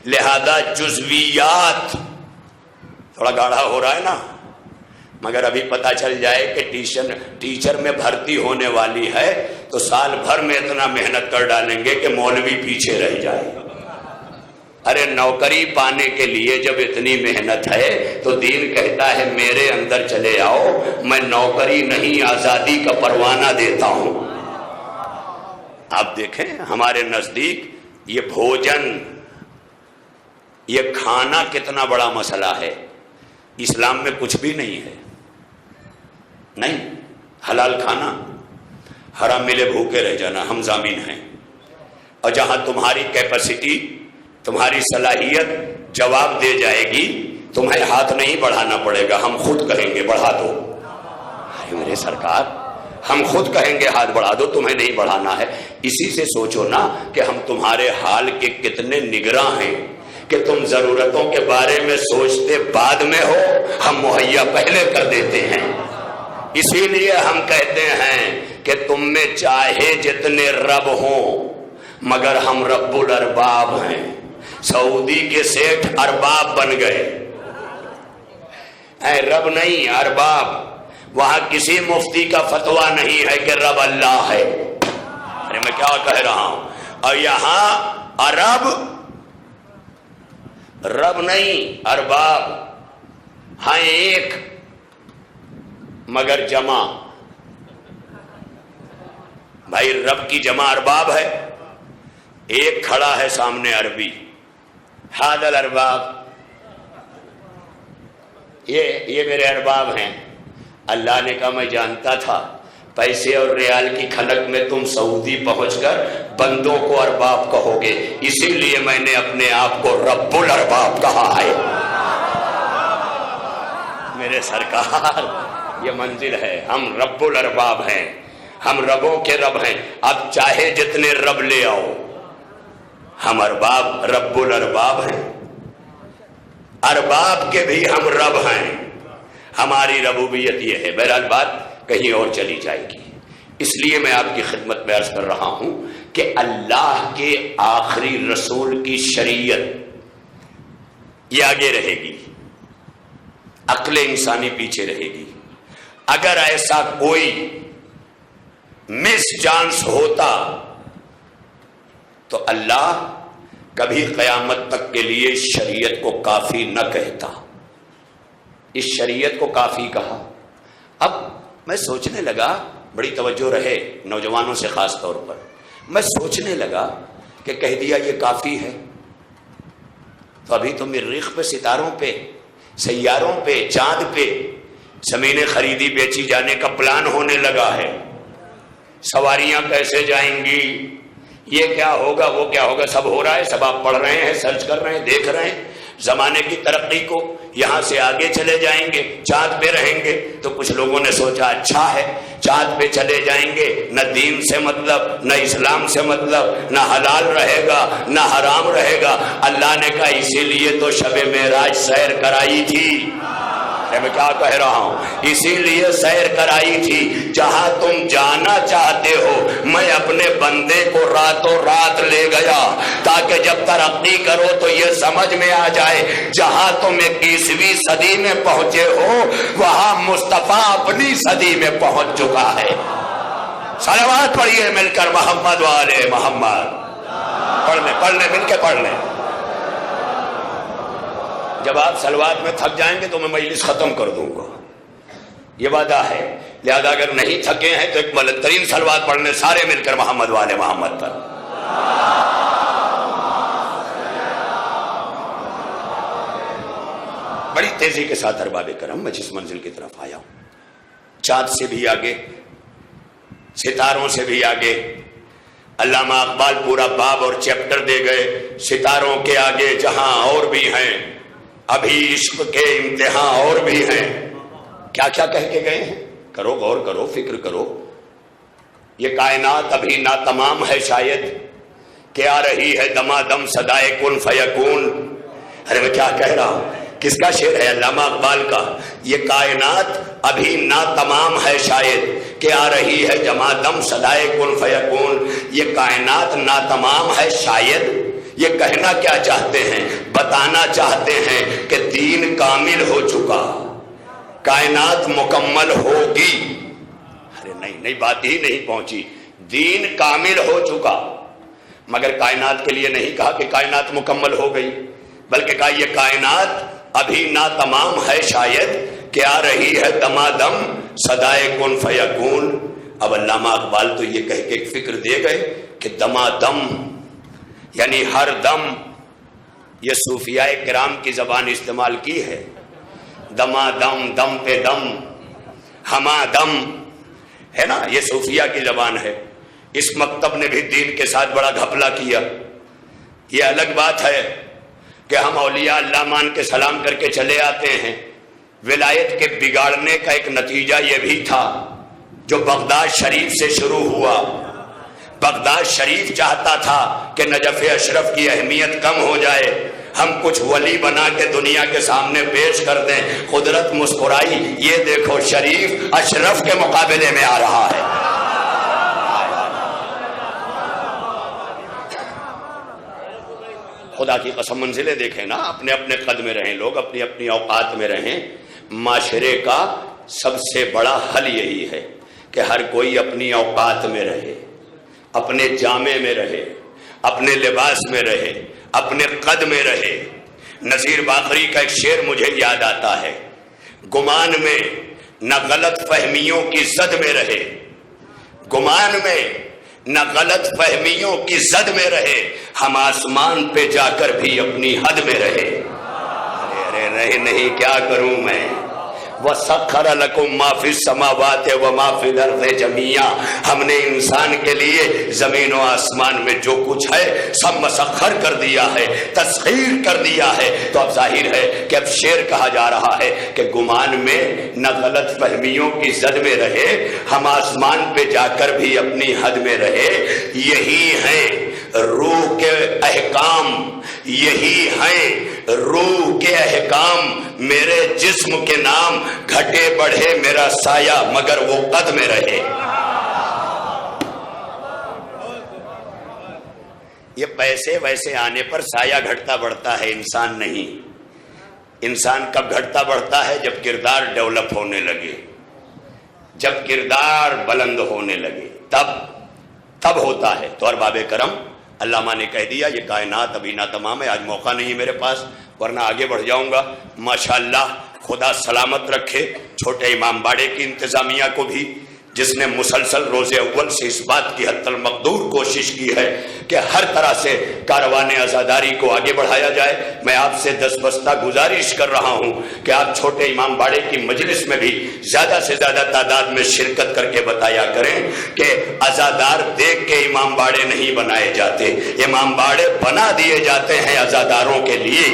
[SPEAKER 1] لہذا جزویات تھوڑا گاڑھا ہو رہا ہے نا، مگر ابھی پتا چل جائے کہ ٹیچر میں بھرتی ہونے والی ہے تو سال بھر میں اتنا محنت کر ڈالیں گے کہ مولوی پیچھے رہ جائے۔ ارے نوکری پانے کے لیے جب اتنی محنت ہے تو دین کہتا ہے میرے اندر چلے آؤ، میں نوکری نہیں آزادی کا پروانہ دیتا ہوں۔ آپ دیکھیں ہمارے نزدیک یہ بھوجن، یہ کھانا کتنا بڑا مسئلہ ہے، اسلام میں کچھ بھی نہیں ہے، نہیں حلال کھانا، حرام ملے بھوکے رہ جانا، ہم ضامن ہیں، اور جہاں تمہاری کیپیسٹی، تمہاری صلاحیت جواب دے جائے گی، تمہیں ہاتھ نہیں بڑھانا پڑے گا، ہم خود کہیں گے بڑھا دو۔ میرے سرکار ہم خود کہیں گے ہاتھ بڑھا دو، تمہیں نہیں بڑھانا ہے۔ اسی سے سوچو نا کہ ہم تمہارے حال کے کتنے نگراں ہیں کہ تم ضرورتوں کے بارے میں سوچتے بعد میں ہو، ہم مہیا پہلے کر دیتے ہیں۔ اسی لیے ہم کہتے ہیں کہ تم میں چاہے جتنے رب ہوں مگر ہم رب الارباب ہیں۔ سعودی کے سیٹھ ارباب بن گئے، اے رب نہیں ارباب۔ وہاں کسی مفتی کا فتویٰ نہیں ہے کہ رب اللہ ہے۔ ارے میں کیا کہہ رہا ہوں؟ اور یہاں عرب رب نہیں ارباب، ہاں ایک مگر جمع۔ بھائی رب کی جمع ارباب ہے، ایک کھڑا ہے سامنے عربی، ھذا الارباب، یہ میرے ارباب ہیں۔ اللہ نے کہا میں جانتا تھا پیسے اور ریال کی کھنک میں تم سعودی پہنچ کر بندوں کو ارباب کہو گے، اسی لیے میں نے اپنے آپ کو رب الارباب کہا ہے۔ میرے سرکار یہ منزل ہے، ہم رب الارباب ہیں، ہم ربوں کے رب ہیں۔ اب چاہے جتنے رب لے آؤ، ہم ارباب رب الارباب ہیں، ارباب کے بھی ہم رب ہیں، ہماری ربوبیت یہ ہے۔ بہرحال بات کہیں اور چلی جائے گی، اس لیے میں آپ کی خدمت میں عرض کر رہا ہوں کہ اللہ کے آخری رسول کی شریعت یہ آگے رہے گی، عقل انسانی پیچھے رہے گی۔ اگر ایسا کوئی مس چانس ہوتا تو اللہ کبھی قیامت تک کے لیے شریعت کو کافی نہ کہتا، اس شریعت کو کافی کہا۔ اب میں سوچنے لگا، بڑی توجہ رہے نوجوانوں سے خاص طور پر، میں سوچنے لگا کہ کہہ دیا یہ کافی ہے تو ابھی تو مریخ پہ، ستاروں پہ، سیاروں پہ، چاند پہ زمینیں خریدی بیچی جانے کا پلان ہونے لگا ہے۔ سواریاں کیسے جائیں گی، یہ کیا ہوگا، وہ کیا ہوگا، سب ہو رہا ہے، سب آپ پڑھ رہے ہیں، سرچ کر رہے ہیں، دیکھ رہے ہیں زمانے کی ترقی کو۔ یہاں سے آگے چلے جائیں گے، چاند پہ رہیں گے، تو کچھ لوگوں نے سوچا اچھا ہے چاند پہ چلے جائیں گے، نہ دین سے مطلب، نہ اسلام سے مطلب، نہ حلال رہے گا نہ حرام رہے گا۔ اللہ نے کہا اسی لیے تو شب معراج سیر کرائی تھی۔ میں کیا کہہ رہا ہوں؟ اسی لیے سیر کرائی تھی، جہاں تم جانا چاہتے ہو میں اپنے بندے کو راتوں رات لے گیا تاکہ جب ترقی کرو تو یہ سمجھ میں آ جائے جہاں تم 21ویں صدی میں پہنچے ہو وہاں مصطفیٰ اپنی صدی میں پہنچ چکا ہے۔ صلوات پڑھیے مل کر محمد والے محمد، پڑھ لیں مل کے پڑھ لیں۔ جب آپ صلوات میں تھک جائیں گے تو میں مجلس ختم کر دوں گا، یہ وعدہ ہے۔ لہذا اگر نہیں تھکے ہیں تو ایک بلند ترین صلوات پڑھنے سارے مل کر محمد والے محمد پر۔ بڑی تیزی کے ساتھ ارباب کرم میں جس منزل کی طرف آیا ہوں، چاند سے بھی آگے، ستاروں سے بھی آگے۔ علامہ اقبال پورا باب اور چیپٹر دے گئے ستاروں کے آگے جہاں اور بھی ہیں، ابھی عشق کے امتحان اور بھی ہیں۔ کیا کیا کہہ کے گئے ہیں؟ کرو غور کرو، فکر کرو۔ یہ کائنات ابھی ناتمام ہے شاید کہ آ رہی ہے دمادم صدائے کن فیکون۔ ارے میں کیا کہہ رہا ہوں؟ کس کا شعر ہے؟ علامہ اقبال کا۔ یہ کائنات ابھی ناتمام ہے شاید کہ آ رہی ہے دمادم صدائے کن فیکون۔ یہ کائنات ناتمام ہے شاید، یہ کہنا کیا چاہتے ہیں؟ بتانا چاہتے ہیں کہ دین کامل ہو چکا، کائنات مکمل ہوگی۔ ارے نہیں، بات ہی نہیں پہنچی۔ دین کامل ہو چکا، مگر کائنات کے لیے نہیں کہا کہ کائنات مکمل ہو گئی، بلکہ کہا یہ کائنات ابھی ناتمام ہے شاید کہ آ رہی ہے دمادم صدائے کن فیکون۔ اب علامہ اقبال تو یہ کہہ کے ایک فکر دے گئے کہ دمادم یعنی ہر دم، یہ صوفیاء کرام کی زبان استعمال کی ہے۔ دما دم، دم پہ دم، ہما دم، ہے نا، یہ صوفیاء کی زبان ہے۔ اس مکتب نے بھی دین کے ساتھ بڑا گھپلا کیا۔ یہ الگ بات ہے کہ ہم اولیاء اللہ مان کے سلام کر کے چلے آتے ہیں، ولایت کے بگاڑنے کا ایک نتیجہ یہ بھی تھا جو بغداد شریف سے شروع ہوا. بغداد شریف چاہتا تھا کہ نجف اشرف کی اہمیت کم ہو جائے, ہم کچھ ولی بنا کے دنیا کے سامنے پیش کر دیں. قدرت مسکرائی, یہ دیکھو شریف اشرف کے مقابلے میں آ رہا ہے. خدا کی قسم منزلیں دیکھیں نا, اپنے اپنے قد میں رہیں لوگ, اپنی اپنی اوقات میں رہیں. معاشرے کا سب سے بڑا حل یہی ہے کہ ہر کوئی اپنی اوقات میں رہے, اپنے جامے میں رہے, اپنے لباس میں رہے, اپنے قد میں رہے. نذیر باقری کا ایک شعر مجھے یاد آتا ہے, گمان میں نہ غلط فہمیوں کی زد میں رہے, گمان میں نہ غلط فہمیوں کی زد میں رہے, ہم آسمان پہ جا کر بھی اپنی حد میں رہے. ارے رہے نہیں کیا کروں میں. وَسَخَّرَ لَكُم مَّا فِي السَّمَاوَاتِ وَمَا فِي الْأَرْضِ جَمِيعًا, ہم نے انسان کے لیے زمین و آسمان میں جو کچھ ہے سب مسخر کر دیا ہے, تسخیر کر دیا ہے. تو اب ظاہر ہے کہ اب شعر کہا جا رہا ہے کہ گمان میں نہ غلط فہمیوں کی زد میں رہے, ہم آسمان پہ جا کر بھی اپنی حد میں رہے. یہی ہیں روح کے احکام, یہی ہیں روح کے احکام, میرے جسم کے نام, گھٹے بڑھے میرا سایہ مگر وہ قد میں رہے. یہ پیسے ویسے آنے پر سایہ گھٹتا بڑھتا ہے, انسان نہیں. انسان کب گھٹتا بڑھتا ہے؟ جب کردار ڈیولپ ہونے لگے, جب کردار بلند ہونے لگے, تب ہوتا ہے. تو ارباب کرم, علامہ نے کہہ دیا یہ کائنات ابھی نہ تمام ہے. آج موقع نہیں میرے پاس, ورنہ آگے بڑھ جاؤں گا. ماشاءاللہ خدا سلامت رکھے چھوٹے امام باڑے کی انتظامیہ کو بھی, جس نے مسلسل روز اول سے اس بات کی حتی المقدور کوشش کی ہے کہ ہر طرح سے کاروان عزاداری کو آگے بڑھایا جائے. میں آپ سے دستبستہ گزارش کر رہا ہوں کہ آپ چھوٹے امام باڑے کی مجلس میں بھی زیادہ سے زیادہ تعداد میں شرکت کر کے بتایا کریں کہ عزادار دیکھ کے امام باڑے نہیں بنائے جاتے, امام باڑے بنا دیے جاتے ہیں عزاداروں کے لیے.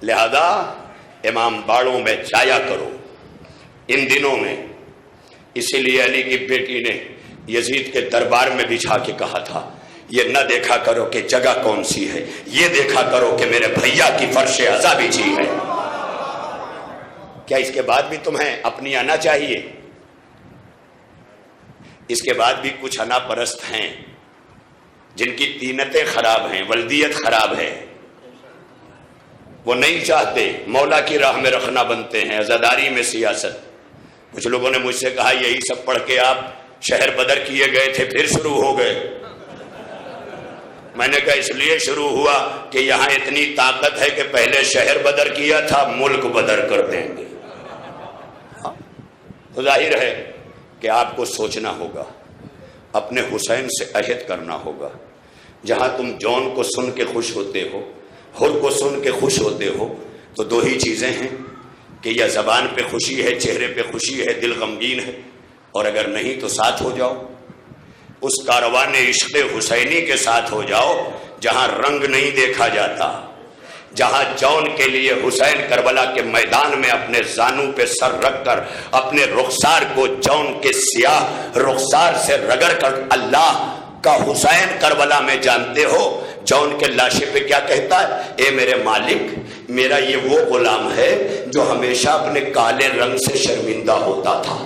[SPEAKER 1] لہذا امام باڑوں میں جایا کرو ان دنوں میں. اسی لیے علی کی بیٹی نے یزید کے دربار میں بچھا کے کہا تھا, یہ نہ دیکھا کرو کہ جگہ کون سی ہے, یہ دیکھا کرو کہ میرے بھیا کی فرش عزا بچھی ہے. کیا اس کے بعد بھی تمہیں اپنی آنا چاہیے؟ اس کے بعد بھی کچھ انا پرست ہیں جن کی تینتیں خراب ہیں, ولدیت خراب ہے, وہ نہیں چاہتے مولا کی راہ میں رکھنا بنتے ہیں, عزاداری میں سیاست. کچھ لوگوں نے مجھ سے کہا یہی سب پڑھ کے آپ شہر بدر کیے گئے تھے پھر شروع ہو گئے. میں نے کہا اس لیے شروع ہوا کہ یہاں اتنی طاقت ہے کہ پہلے شہر بدر کیا تھا, ملک بدر کر دیں گے. تو ظاہر ہے کہ آپ کو سوچنا ہوگا, اپنے حسین سے عہد کرنا ہوگا. جہاں تم جون کو سن کے خوش ہوتے ہو, حر کو سن کے خوش ہوتے ہو, تو دو ہی چیزیں ہیں کہ یا زبان پہ خوشی ہے, چہرے پہ خوشی ہے, دل غمگین ہے, اور اگر نہیں تو ساتھ ہو جاؤ, اس کاروان عشق حسینی کے ساتھ ہو جاؤ جہاں رنگ نہیں دیکھا جاتا, جہاں جون کے لیے حسین کربلا کے میدان میں اپنے زانوں پہ سر رکھ کر اپنے رخسار کو جون کے سیاہ رخسار سے رگڑ کر اللہ کا حسین کربلا میں جانتے ہو. جون کے لاشے پہ کیا کہتا ہے؟ اے میرے مالک, میرا یہ وہ غلام ہے جو ہمیشہ اپنے کالے رنگ سے شرمندہ ہوتا تھا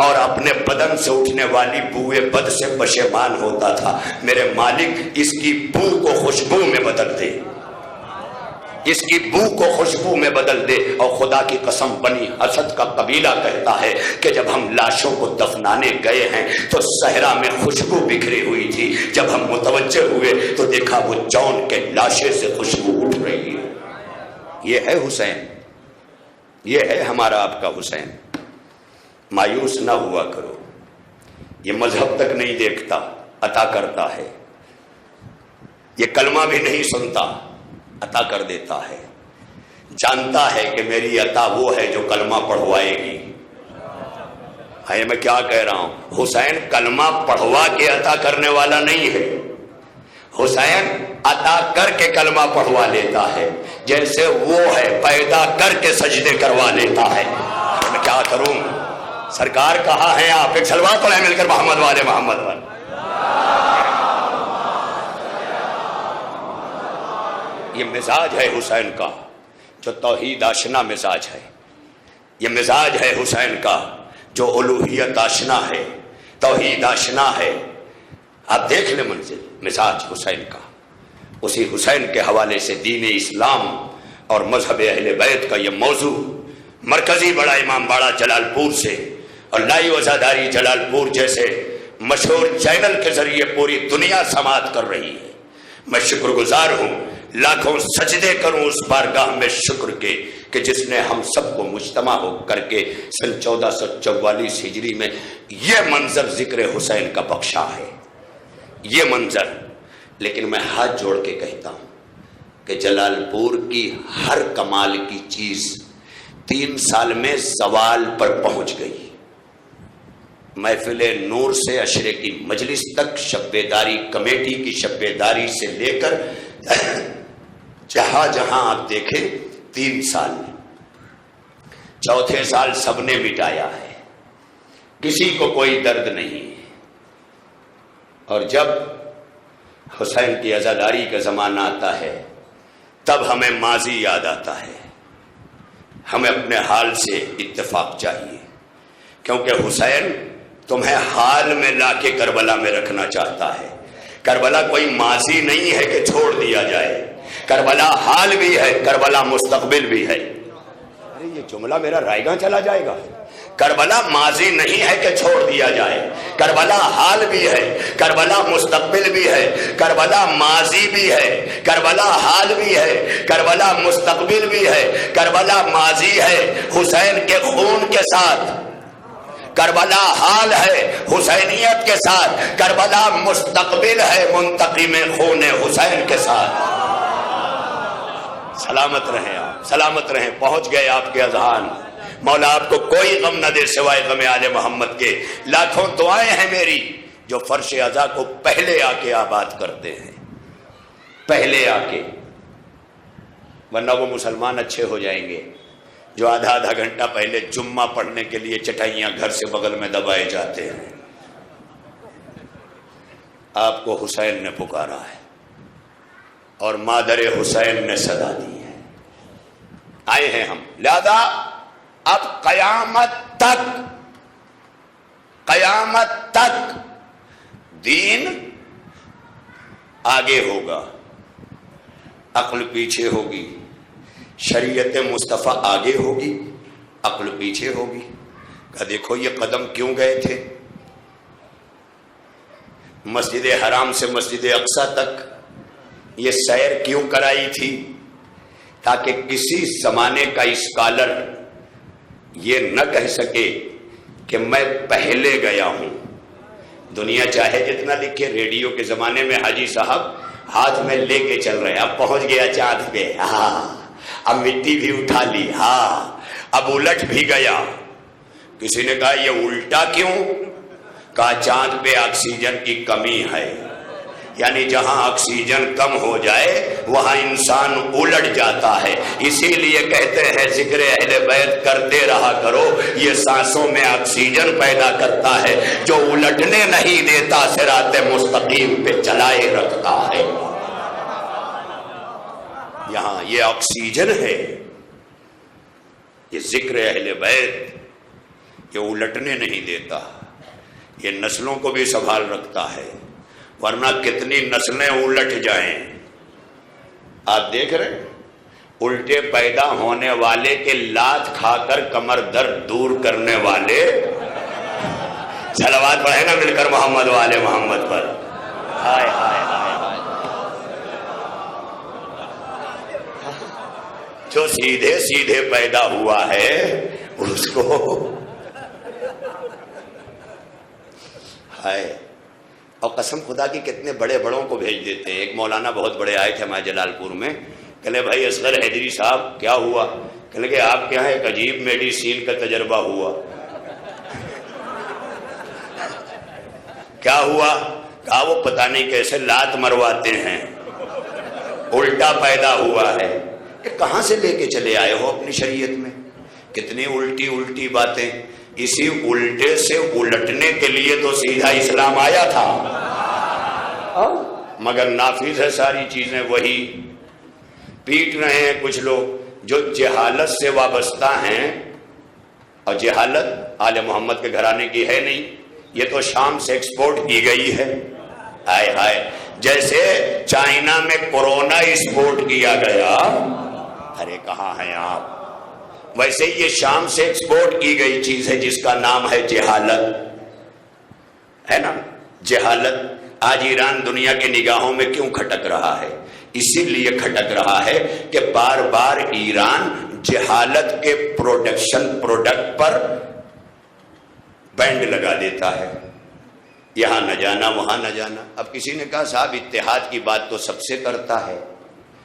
[SPEAKER 1] اور اپنے بدن سے اٹھنے والی بوئے بد سے پشیمان ہوتا تھا. میرے مالک اس کی بو کو خوشبو میں بدل دے, اس کی بو کو خوشبو میں بدل دے. اور خدا کی قسم بنی اسد کا قبیلہ کہتا ہے کہ جب ہم لاشوں کو دفنانے گئے ہیں تو صحرا میں خوشبو بکھری ہوئی تھی, جب ہم متوجہ ہوئے تو دیکھا وہ جون کے لاشے سے خوشبو اٹھ رہی ہے. یہ ہے حسین, یہ ہے ہمارا آپ کا حسین. مایوس نہ ہوا کرو, یہ مذہب تک نہیں دیکھتا, عطا کرتا ہے. یہ کلمہ بھی نہیں سنتا, عطا کر دیتا ہے. جانتا ہے کہ میری عطا وہ ہے جو کلمہ پڑھوائے گی. ہے میں کیا کہہ رہا ہوں, حسین کلمہ پڑھوا کے عطا کرنے والا نہیں ہے, حسین عطا کر کے کلمہ پڑھوا لیتا ہے. جیسے وہ ہے پیدا کر کے سجدے کروا لیتا ہے. میں کیا کروں, سرکار کہاں ہیں آپ؟ ایک صلوات پڑھیں مل کر محمد والے محمد والے. یہ مزاج ہے حسین کا جو توحید آشنا مزاج ہے. یہ مزاج ہے حسین کا جو الوہیت آشنا ہے، توحید آشنا ہے. آپ دیکھ لیں منزل مزاج حسین کا. اسی حسین کے حوالے سے دین اسلام اور مذہب اہل بیت کا یہ موضوع مرکزی بڑا امام باڑہ جلال پور سے اور لائی وزاداری جلال پور جیسے مشہور چینل کے ذریعے پوری دنیا سماعت کر رہی ہے. میں شکر گزار ہوں، لاکھوں سجدے کروں اس بارگاہ میں شکر کے کہ جس نے ہم سب کو مجتمع ہو کر کے سن 1444 ہجری میں یہ منظر ذکر حسین کا بخشا ہے. یہ منظر، لیکن میں ہاتھ جوڑ کے کہتا ہوں کہ جلال پور کی ہر کمال کی چیز 3 سال میں زوال پر پہنچ گئی. محفل نور سے عشرے کی مجلس تک، شب بیداری کمیٹی کی شب بیداری سے لے کر جہاں جہاں آپ دیکھیں 3 سال میں. چوتھے سال سب نے مٹایا ہے، کسی کو کوئی درد نہیں. اور جب حسین کی عزاداری کا زمانہ آتا ہے تب ہمیں ماضی یاد آتا ہے. ہمیں اپنے حال سے اتفاق چاہیے، کیونکہ حسین تمہیں حال میں لا کے کربلا میں رکھنا چاہتا ہے. کربلا کوئی ماضی نہیں ہے کہ چھوڑ دیا جائے، کربلا حال بھی ہے، کربلا مستقبل بھی ہے. ارے یہ جملہ میرا رائے گاں چلا جائے گا. کربلا ماضی نہیں ہے کہ چھوڑ دیا جائے، کربلا حال بھی ہے، کربلا مستقبل بھی ہے، کربلا ماضی بھی ہے، کربلا حال بھی ہے، کربلا مستقبل بھی ہے، کربلا ماضی ہے حسین کے خون کے ساتھ، کربلا حال ہے حسینیت کے ساتھ، کربلا مستقبل ہے منتقم خون حسین کے ساتھ. سلامت رہیں آپ، سلامت رہیں. پہنچ گئے آپ کے اذہان. مولا آپ کو کوئی غم نہ دے سوائے غم آل محمد کے. لاکھوں دعائیں ہیں میری جو فرش عزا کو پہلے آ کے آباد کرتے ہیں، پہلے آ کے. ورنہ وہ مسلمان اچھے ہو جائیں گے جو آدھا آدھا گھنٹہ پہلے جمعہ پڑھنے کے لیے چٹائیاں گھر سے بغل میں دبائے جاتے ہیں. آپ کو حسین نے پکارا ہے اور مادر حسین نے صدا دی ہے. آئے ہیں ہم، لہذا اب قیامت تک دین آگے ہوگا، عقل پیچھے ہوگی. شریعت مصطفیٰ آگے ہوگی، عقل پیچھے ہوگی. کہ دیکھو یہ قدم کیوں گئے تھے مسجد حرام سے مسجد اقصی تک، یہ سیر کیوں کرائی تھی؟ تاکہ کسی زمانے کا اسکالر یہ نہ کہہ سکے کہ میں پہلے گیا ہوں. دنیا چاہے جتنا لکھے، ریڈیو کے زمانے میں حاجی صاحب ہاتھ میں لے کے چل رہے، اب پہنچ گیا چاند پہ، ہاں اب مٹی بھی اٹھا لی، ہاں اب الٹ بھی گیا. کسی نے کہا یہ الٹا کیوں؟ کہا چاند پہ آکسیجن کی کمی ہے، یعنی جہاں آکسیجن کم ہو جائے وہاں انسان الٹ جاتا ہے. اسی لیے کہتے ہیں ذکر اہل بیت کرتے رہا کرو، یہ سانسوں میں آکسیجن پیدا کرتا ہے جو الٹنے نہیں دیتا، صراط مستقیم پہ چلائے رکھتا ہے. یہاں یہ آکسیجن ہے، یہ ذکر اہل بیت، یہ الٹنے نہیں دیتا، یہ نسلوں کو بھی سنبھال رکھتا ہے. ورنہ کتنی نسلیں الٹ جائیں. آپ دیکھ رہے ہیں الٹے پیدا ہونے والے کے لات کھا کر کمر درد دور کرنے والے. صلوات پڑھیں نا مل کر محمد والے محمد پر. ہائے ہائے ہائے ہائے. جو سیدھے سیدھے پیدا ہوا ہے اس کو ہائے. اور قسم خدا کی کتنے بڑے بڑوں کو بھیج دیتے ہیں. ایک مولانا بہت بڑے آئے تھے ہمارے جلال پور میں، کہلے بھائی اصغر حیدری صاحب کیا ہوا؟ کہلے کہ آپ کے یہاں ایک عجیب میڈیسین کا تجربہ ہوا. کیا ہوا؟ کہا وہ پتہ نہیں کیسے لات مرواتے ہیں، الٹا پیدا ہوا ہے. کہ کہاں سے لے کے چلے آئے ہو اپنی شریعت میں؟ کتنی الٹی الٹی باتیں. اسی الٹے سے الٹنے کے لیے تو سیدھا اسلام آیا تھا، مگر نافذ ہے ساری چیزیں وہی۔ پیٹ رہے ہیں کچھ لوگ جو جہالت سے وابستہ ہیں، اور جہالت آل محمد کے گھرانے کی ہے نہیں، یہ تو شام سے ایکسپورٹ کی گئی ہے۔ ہائے ہائے، جیسے چائنا میں کورونا ایکسپورٹ کیا گیا، ارے کہاں ہیں آپ؟ ویسے یہ شام سے ایکسپورٹ کی گئی چیز ہے جس کا نام ہے جہالت، ہے نا؟ جہالت آج ایران دنیا کے نگاہوں میں کیوں کھٹک رہا ہے؟ اسی لیے کھٹک رہا ہے کہ بار بار ایران جہالت کے پروڈکٹ پر بینڈ لگا دیتا ہے، یہاں نہ جانا وہاں نہ جانا۔ اب کسی نے کہا صاحب اتحاد کی بات تو سب سے کرتا ہے،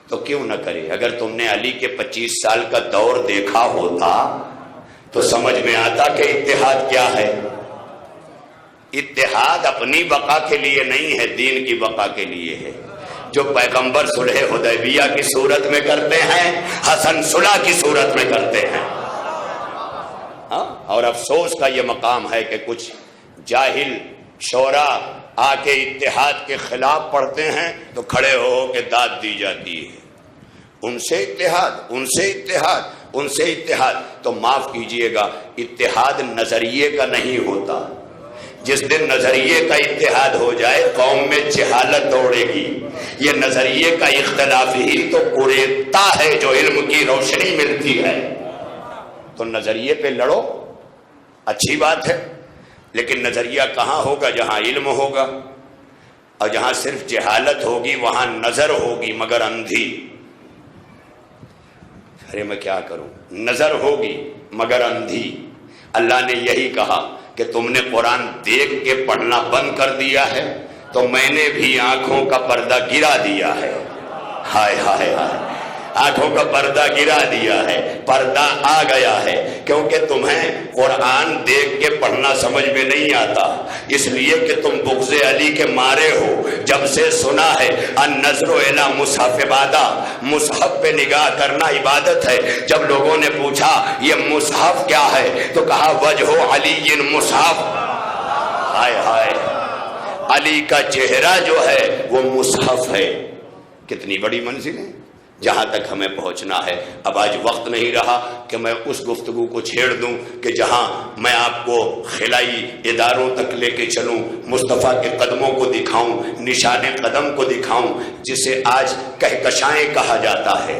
[SPEAKER 1] تو کیوں نہ کرے؟ اگر تم نے علی کے 25 سال کا دور دیکھا ہوتا تو سمجھ میں آتا کہ اتحاد کیا ہے۔ اتحاد اپنی بقا کے لیے نہیں ہے، دین کی بقا کے لیے ہے۔ جو پیغمبر صلح حدیبیہ کی صورت میں کرتے ہیں، حسن صلح کی صورت میں کرتے ہیں۔ اور افسوس کا یہ مقام ہے کہ کچھ جاہل شعرا آ کے اتحاد کے خلاف پڑھتے ہیں تو کھڑے ہو کے داد دی جاتی ہے، ان سے اتحاد، ان سے اتحاد، ان سے اتحاد۔ تو معاف کیجئے گا، اتحاد نظریے کا نہیں ہوتا۔ جس دن نظریے کا اتحاد ہو جائے قوم میں جہالت دوڑے گی۔ یہ نظریے کا اختلاف ہی تو قریتا ہے جو علم کی روشنی ملتی ہے۔ تو نظریے پہ لڑو، اچھی بات ہے، لیکن نظریہ کہاں ہوگا؟ جہاں علم ہوگا، اور جہاں صرف جہالت ہوگی وہاں نظر ہوگی مگر اندھی۔ ارے میں کیا کروں؟ نظر ہوگی مگر اندھی۔ اللہ نے یہی کہا کہ تم نے قرآن دیکھ کے پڑھنا بند کر دیا ہے تو میں نے بھی آنکھوں کا پردہ گرا دیا ہے۔ ہائے ہائے ہائے، آنکھوں کا پردہ گرا دیا ہے، پردہ آ گیا ہے، کیونکہ تمہیں قرآن دیکھ کے پڑھنا سمجھ میں نہیں آتا، اس لیے کہ تم بغض علی کے مارے ہو۔ جب سے سنا ہے النظر الی مصحف عبادہ، مصحف پہ نگاہ کرنا عبادت ہے، جب لوگوں نے پوچھا یہ مصحف کیا ہے تو کہا وجہ علی مصحف۔ ہائے ہائے، علی کا چہرہ جو ہے وہ مصحف ہے۔ کتنی بڑی منزل ہے جہاں تک ہمیں پہنچنا ہے۔ اب آج وقت نہیں رہا کہ میں اس گفتگو کو چھیڑ دوں کہ جہاں میں آپ کو خلائی اداروں تک لے کے چلوں، مصطفیٰ کے قدموں کو دکھاؤں، نشان قدم کو دکھاؤں، جسے آج کہکشائیں کہا جاتا ہے،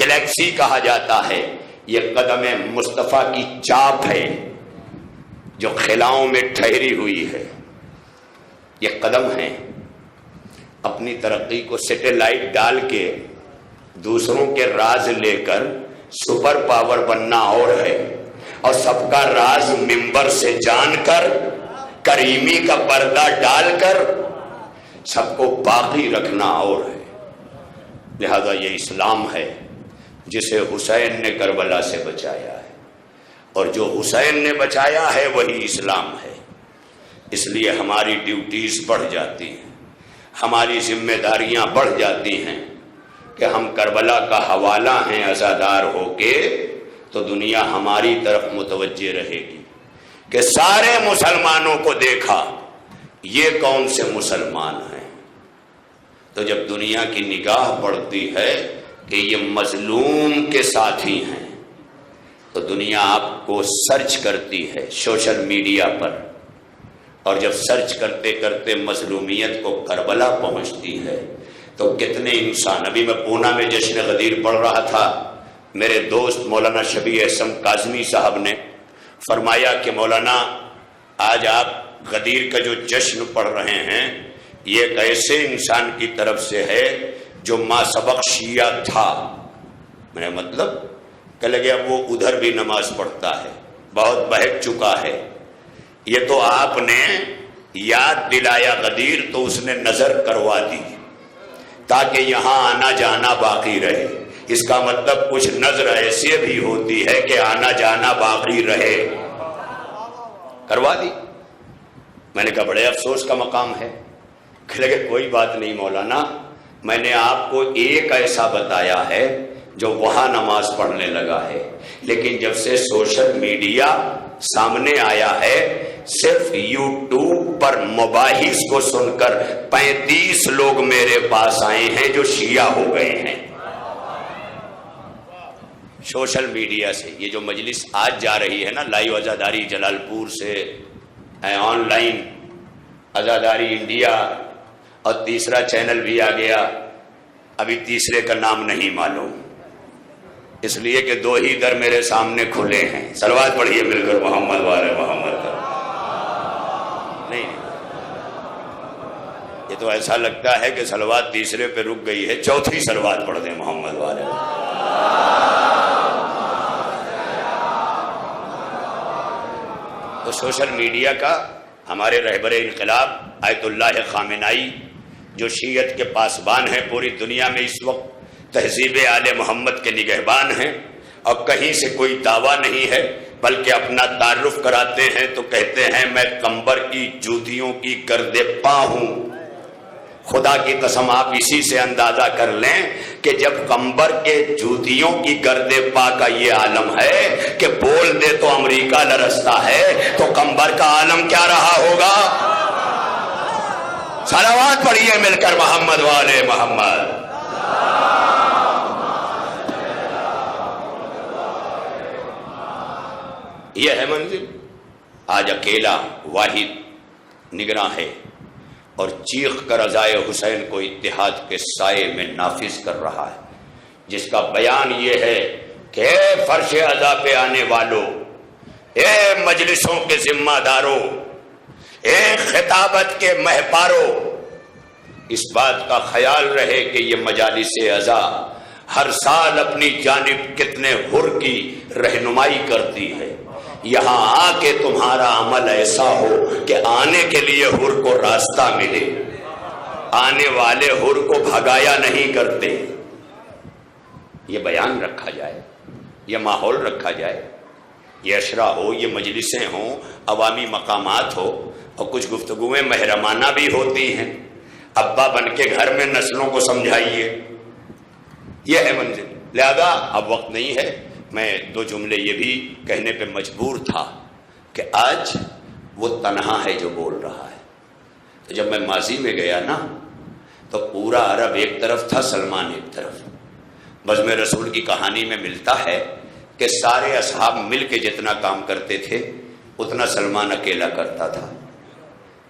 [SPEAKER 1] گلیکسی کہا جاتا ہے۔ یہ قدم مصطفیٰ کی چاپ ہے جو خلاؤں میں ٹھہری ہوئی ہے۔ یہ قدم ہے، اپنی ترقی کو سیٹلائٹ ڈال کے دوسروں کے راز لے کر سپر پاور بننا اور ہے، اور سب کا راز منبر سے جان کر کریمی کا پردہ ڈال کر سب کو باقی رکھنا اور ہے۔ لہذا یہ اسلام ہے جسے حسین نے کربلا سے بچایا ہے، اور جو حسین نے بچایا ہے وہی اسلام ہے۔ اس لیے ہماری ڈیوٹیز بڑھ جاتی ہیں، ہماری ذمہ داریاں بڑھ جاتی ہیں کہ ہم کربلا کا حوالہ ہیں عزادار ہو کے، تو دنیا ہماری طرف متوجہ رہے گی کہ سارے مسلمانوں کو دیکھا، یہ کون سے مسلمان ہیں۔ تو جب دنیا کی نگاہ بڑھتی ہے کہ یہ مظلوم کے ساتھی ہیں، تو دنیا آپ کو سرچ کرتی ہے سوشل میڈیا پر، اور جب سرچ کرتے کرتے مظلومیت کو کربلا پہنچتی ہے تو کتنے انسان۔ ابھی میں پونا میں جشن غدیر پڑھ رہا تھا، میرے دوست مولانا شبیہ احسن کاظمی صاحب نے فرمایا کہ مولانا آج آپ غدیر کا جو جشن پڑھ رہے ہیں یہ ایک ایسے انسان کی طرف سے ہے جو ما سبق شیعہ تھا۔ میں نے مطلب کہ لگے اب وہ ادھر بھی نماز پڑھتا ہے، بہت بہک چکا ہے۔ یہ تو آپ نے یاد دلایا غدیر تو اس نے نظر کروا دی تاکہ یہاں آنا جانا باقی رہے۔ اس کا مطلب کچھ نظر ایسی بھی ہوتی ہے کہ آنا جانا باقی رہے، کروا دی۔ میں نے کہا بڑے افسوس کا مقام ہے۔ کہ لگے کوئی بات نہیں مولانا، میں نے آپ کو ایک ایسا بتایا ہے جو وہاں نماز پڑھنے لگا ہے، لیکن جب سے سوشل میڈیا سامنے آیا ہے صرف یوٹیوب پر مباحث کو سن کر 35 لوگ میرے پاس آئے ہیں جو شیعہ ہو گئے ہیں سوشل میڈیا سے۔ یہ جو مجلس آج جا رہی ہے نا لائیو عزاداری جلال پور سے، آن لائن عزاداری انڈیا، اور تیسرا چینل بھی آ گیا، ابھی تیسرے کا نام نہیں معلوم، اس لیے کہ 2 ہی در میرے سامنے کھلے ہیں۔ صلوات پڑھیے مل کر محمد والے محمد کا۔ نہیں، یہ تو ایسا لگتا ہے کہ صلوات تیسرے پہ رک گئی ہے، چوتھی صلوات پڑھ دیں محمد والے۔ تو سوشل میڈیا کا ہمارے رہبر انقلاب آیت اللہ خامنائی جو شیعت کے پاسبان ہیں، پوری دنیا میں اس وقت تہذیب آل محمد کے نگہبان ہیں، اور کہیں سے کوئی دعویٰ نہیں ہے بلکہ اپنا تعارف کراتے ہیں تو کہتے ہیں میں قمبر کی جوتیوں کی گرد پا ہوں۔ خدا کی قسم آپ اسی سے اندازہ کر لیں کہ جب قمبر کے جوتیوں کی گرد پا کا یہ عالم ہے کہ بول دے تو امریکہ لرزتا ہے، تو قمبر کا عالم کیا رہا ہوگا؟ صلوات پڑھیے مل کر محمد والے محمد۔ یہ ہے منزل۔ آج اکیلا واحد نگراں ہے اور چیخ کر رضائے حسین کو اتحاد کے سائے میں نافذ کر رہا ہے، جس کا بیان یہ ہے کہ اے فرش عزا پہ آنے والوں، اے مجلسوں کے ذمہ داروں، اے خطابت کے مہپاروں، اس بات کا خیال رہے کہ یہ مجالس عزا ہر سال اپنی جانب کتنے حر کی رہنمائی کرتی ہے۔ یہاں آ کے تمہارا عمل ایسا ہو کہ آنے کے لیے حر کو راستہ ملے، آنے والے حر کو بھگایا نہیں کرتے۔ یہ بیان رکھا جائے، یہ ماحول رکھا جائے، یہ اشرا ہو، یہ مجلسیں ہوں، عوامی مقامات ہو، اور کچھ گفتگویں محرمانہ بھی ہوتی ہیں۔ ابا بن کے گھر میں نسلوں کو سمجھائیے، یہ ہے منزل۔ لہذا اب وقت نہیں ہے، میں 2 جملے یہ بھی کہنے پہ مجبور تھا کہ آج وہ تنہا ہے جو بول رہا ہے۔ تو جب میں ماضی میں گیا نا تو پورا عرب ایک طرف تھا، سلمان ایک طرف۔ بزم رسول کی کہانی میں ملتا ہے کہ سارے اصحاب مل کے جتنا کام کرتے تھے اتنا سلمان اکیلا کرتا تھا۔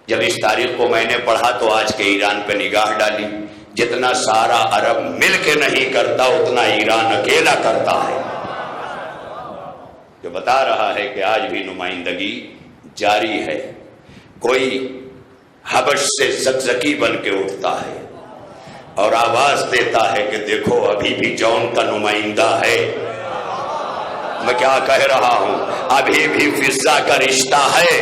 [SPEAKER 1] جب اس تاریخ کو میں نے پڑھا تو آج کے ایران پہ نگاہ ڈالی، جتنا سارا عرب مل کے نہیں کرتا اتنا ایران اکیلا کرتا ہے، جو بتا رہا ہے کہ آج بھی نمائندگی جاری ہے۔ کوئی حبش سے زکزکی بن کے اٹھتا ہے اور آواز دیتا ہے کہ دیکھو ابھی بھی جون کا نمائندہ ہے۔ میں کیا کہہ رہا ہوں؟ ابھی بھی فضا کا رشتہ ہے۔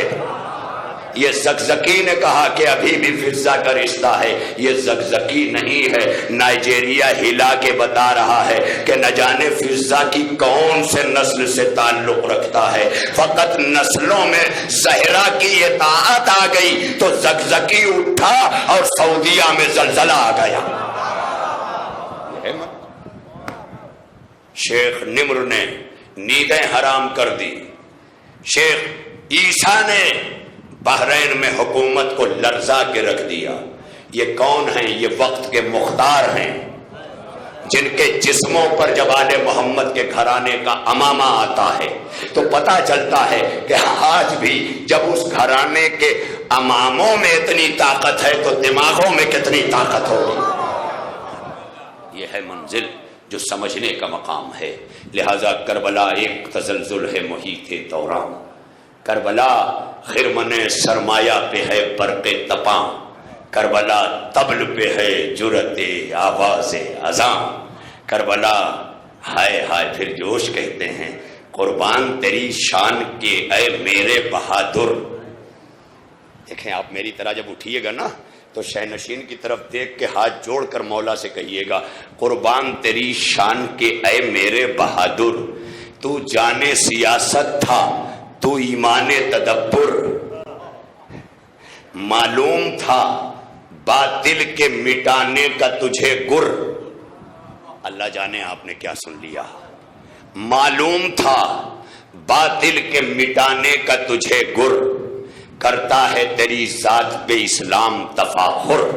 [SPEAKER 1] یہ زکزکی نے کہا کہ ابھی بھی فضا کا رشتہ ہے، یہ زکزکی نہیں ہے، نائجیریا ہلا کے بتا رہا ہے کہ نہ جانے فضا کی کون سے نسل سے تعلق رکھتا ہے، فقط نسلوں میں زہرا کی اطاعت آ گئی تو زکزکی اٹھا اور سعودیہ میں زلزلہ آ گیا۔ شیخ نمر نے نیندیں حرام کر دی، شیخ عیسیٰ نے بحرین میں حکومت کو لرزا کے رکھ دیا۔ یہ کون ہیں؟ یہ وقت کے مختار ہیں، جن کے جسموں پر جب آل محمد کے گھرانے کا امامہ آتا ہے تو پتہ چلتا ہے کہ آج بھی جب اس گھرانے کے اماموں میں اتنی طاقت ہے تو دماغوں میں کتنی طاقت ہوگی۔ یہ ہے منزل جو سمجھنے کا مقام ہے۔ لہذا کربلا ایک تزلزل ہے محیط دوران، کربلا خرمن سرمایہ پہ ہے برق تپاں، کربلا طبل پہ ہے جرت آواز اذاں، کربلا ہائے ہائے پھر جوش کہتے ہیں قربان تیری شان کے اے میرے بہادر۔ دیکھیں آپ میری طرح جب اٹھیے گا نا تو شہ نشین کی طرف دیکھ کے ہاتھ جوڑ کر مولا سے کہیے گا قربان تیری شان کے اے میرے بہادر، تو جانے سیاست تھا تو ایمان تدبر، معلوم تھا باطل کے مٹانے کا تجھے گر، اللہ جانے آپ نے کیا سن لیا. معلوم تھا باطل کے مٹانے کا تجھے گر، کرتا ہے تیری ذات پہ اسلام تفاخر.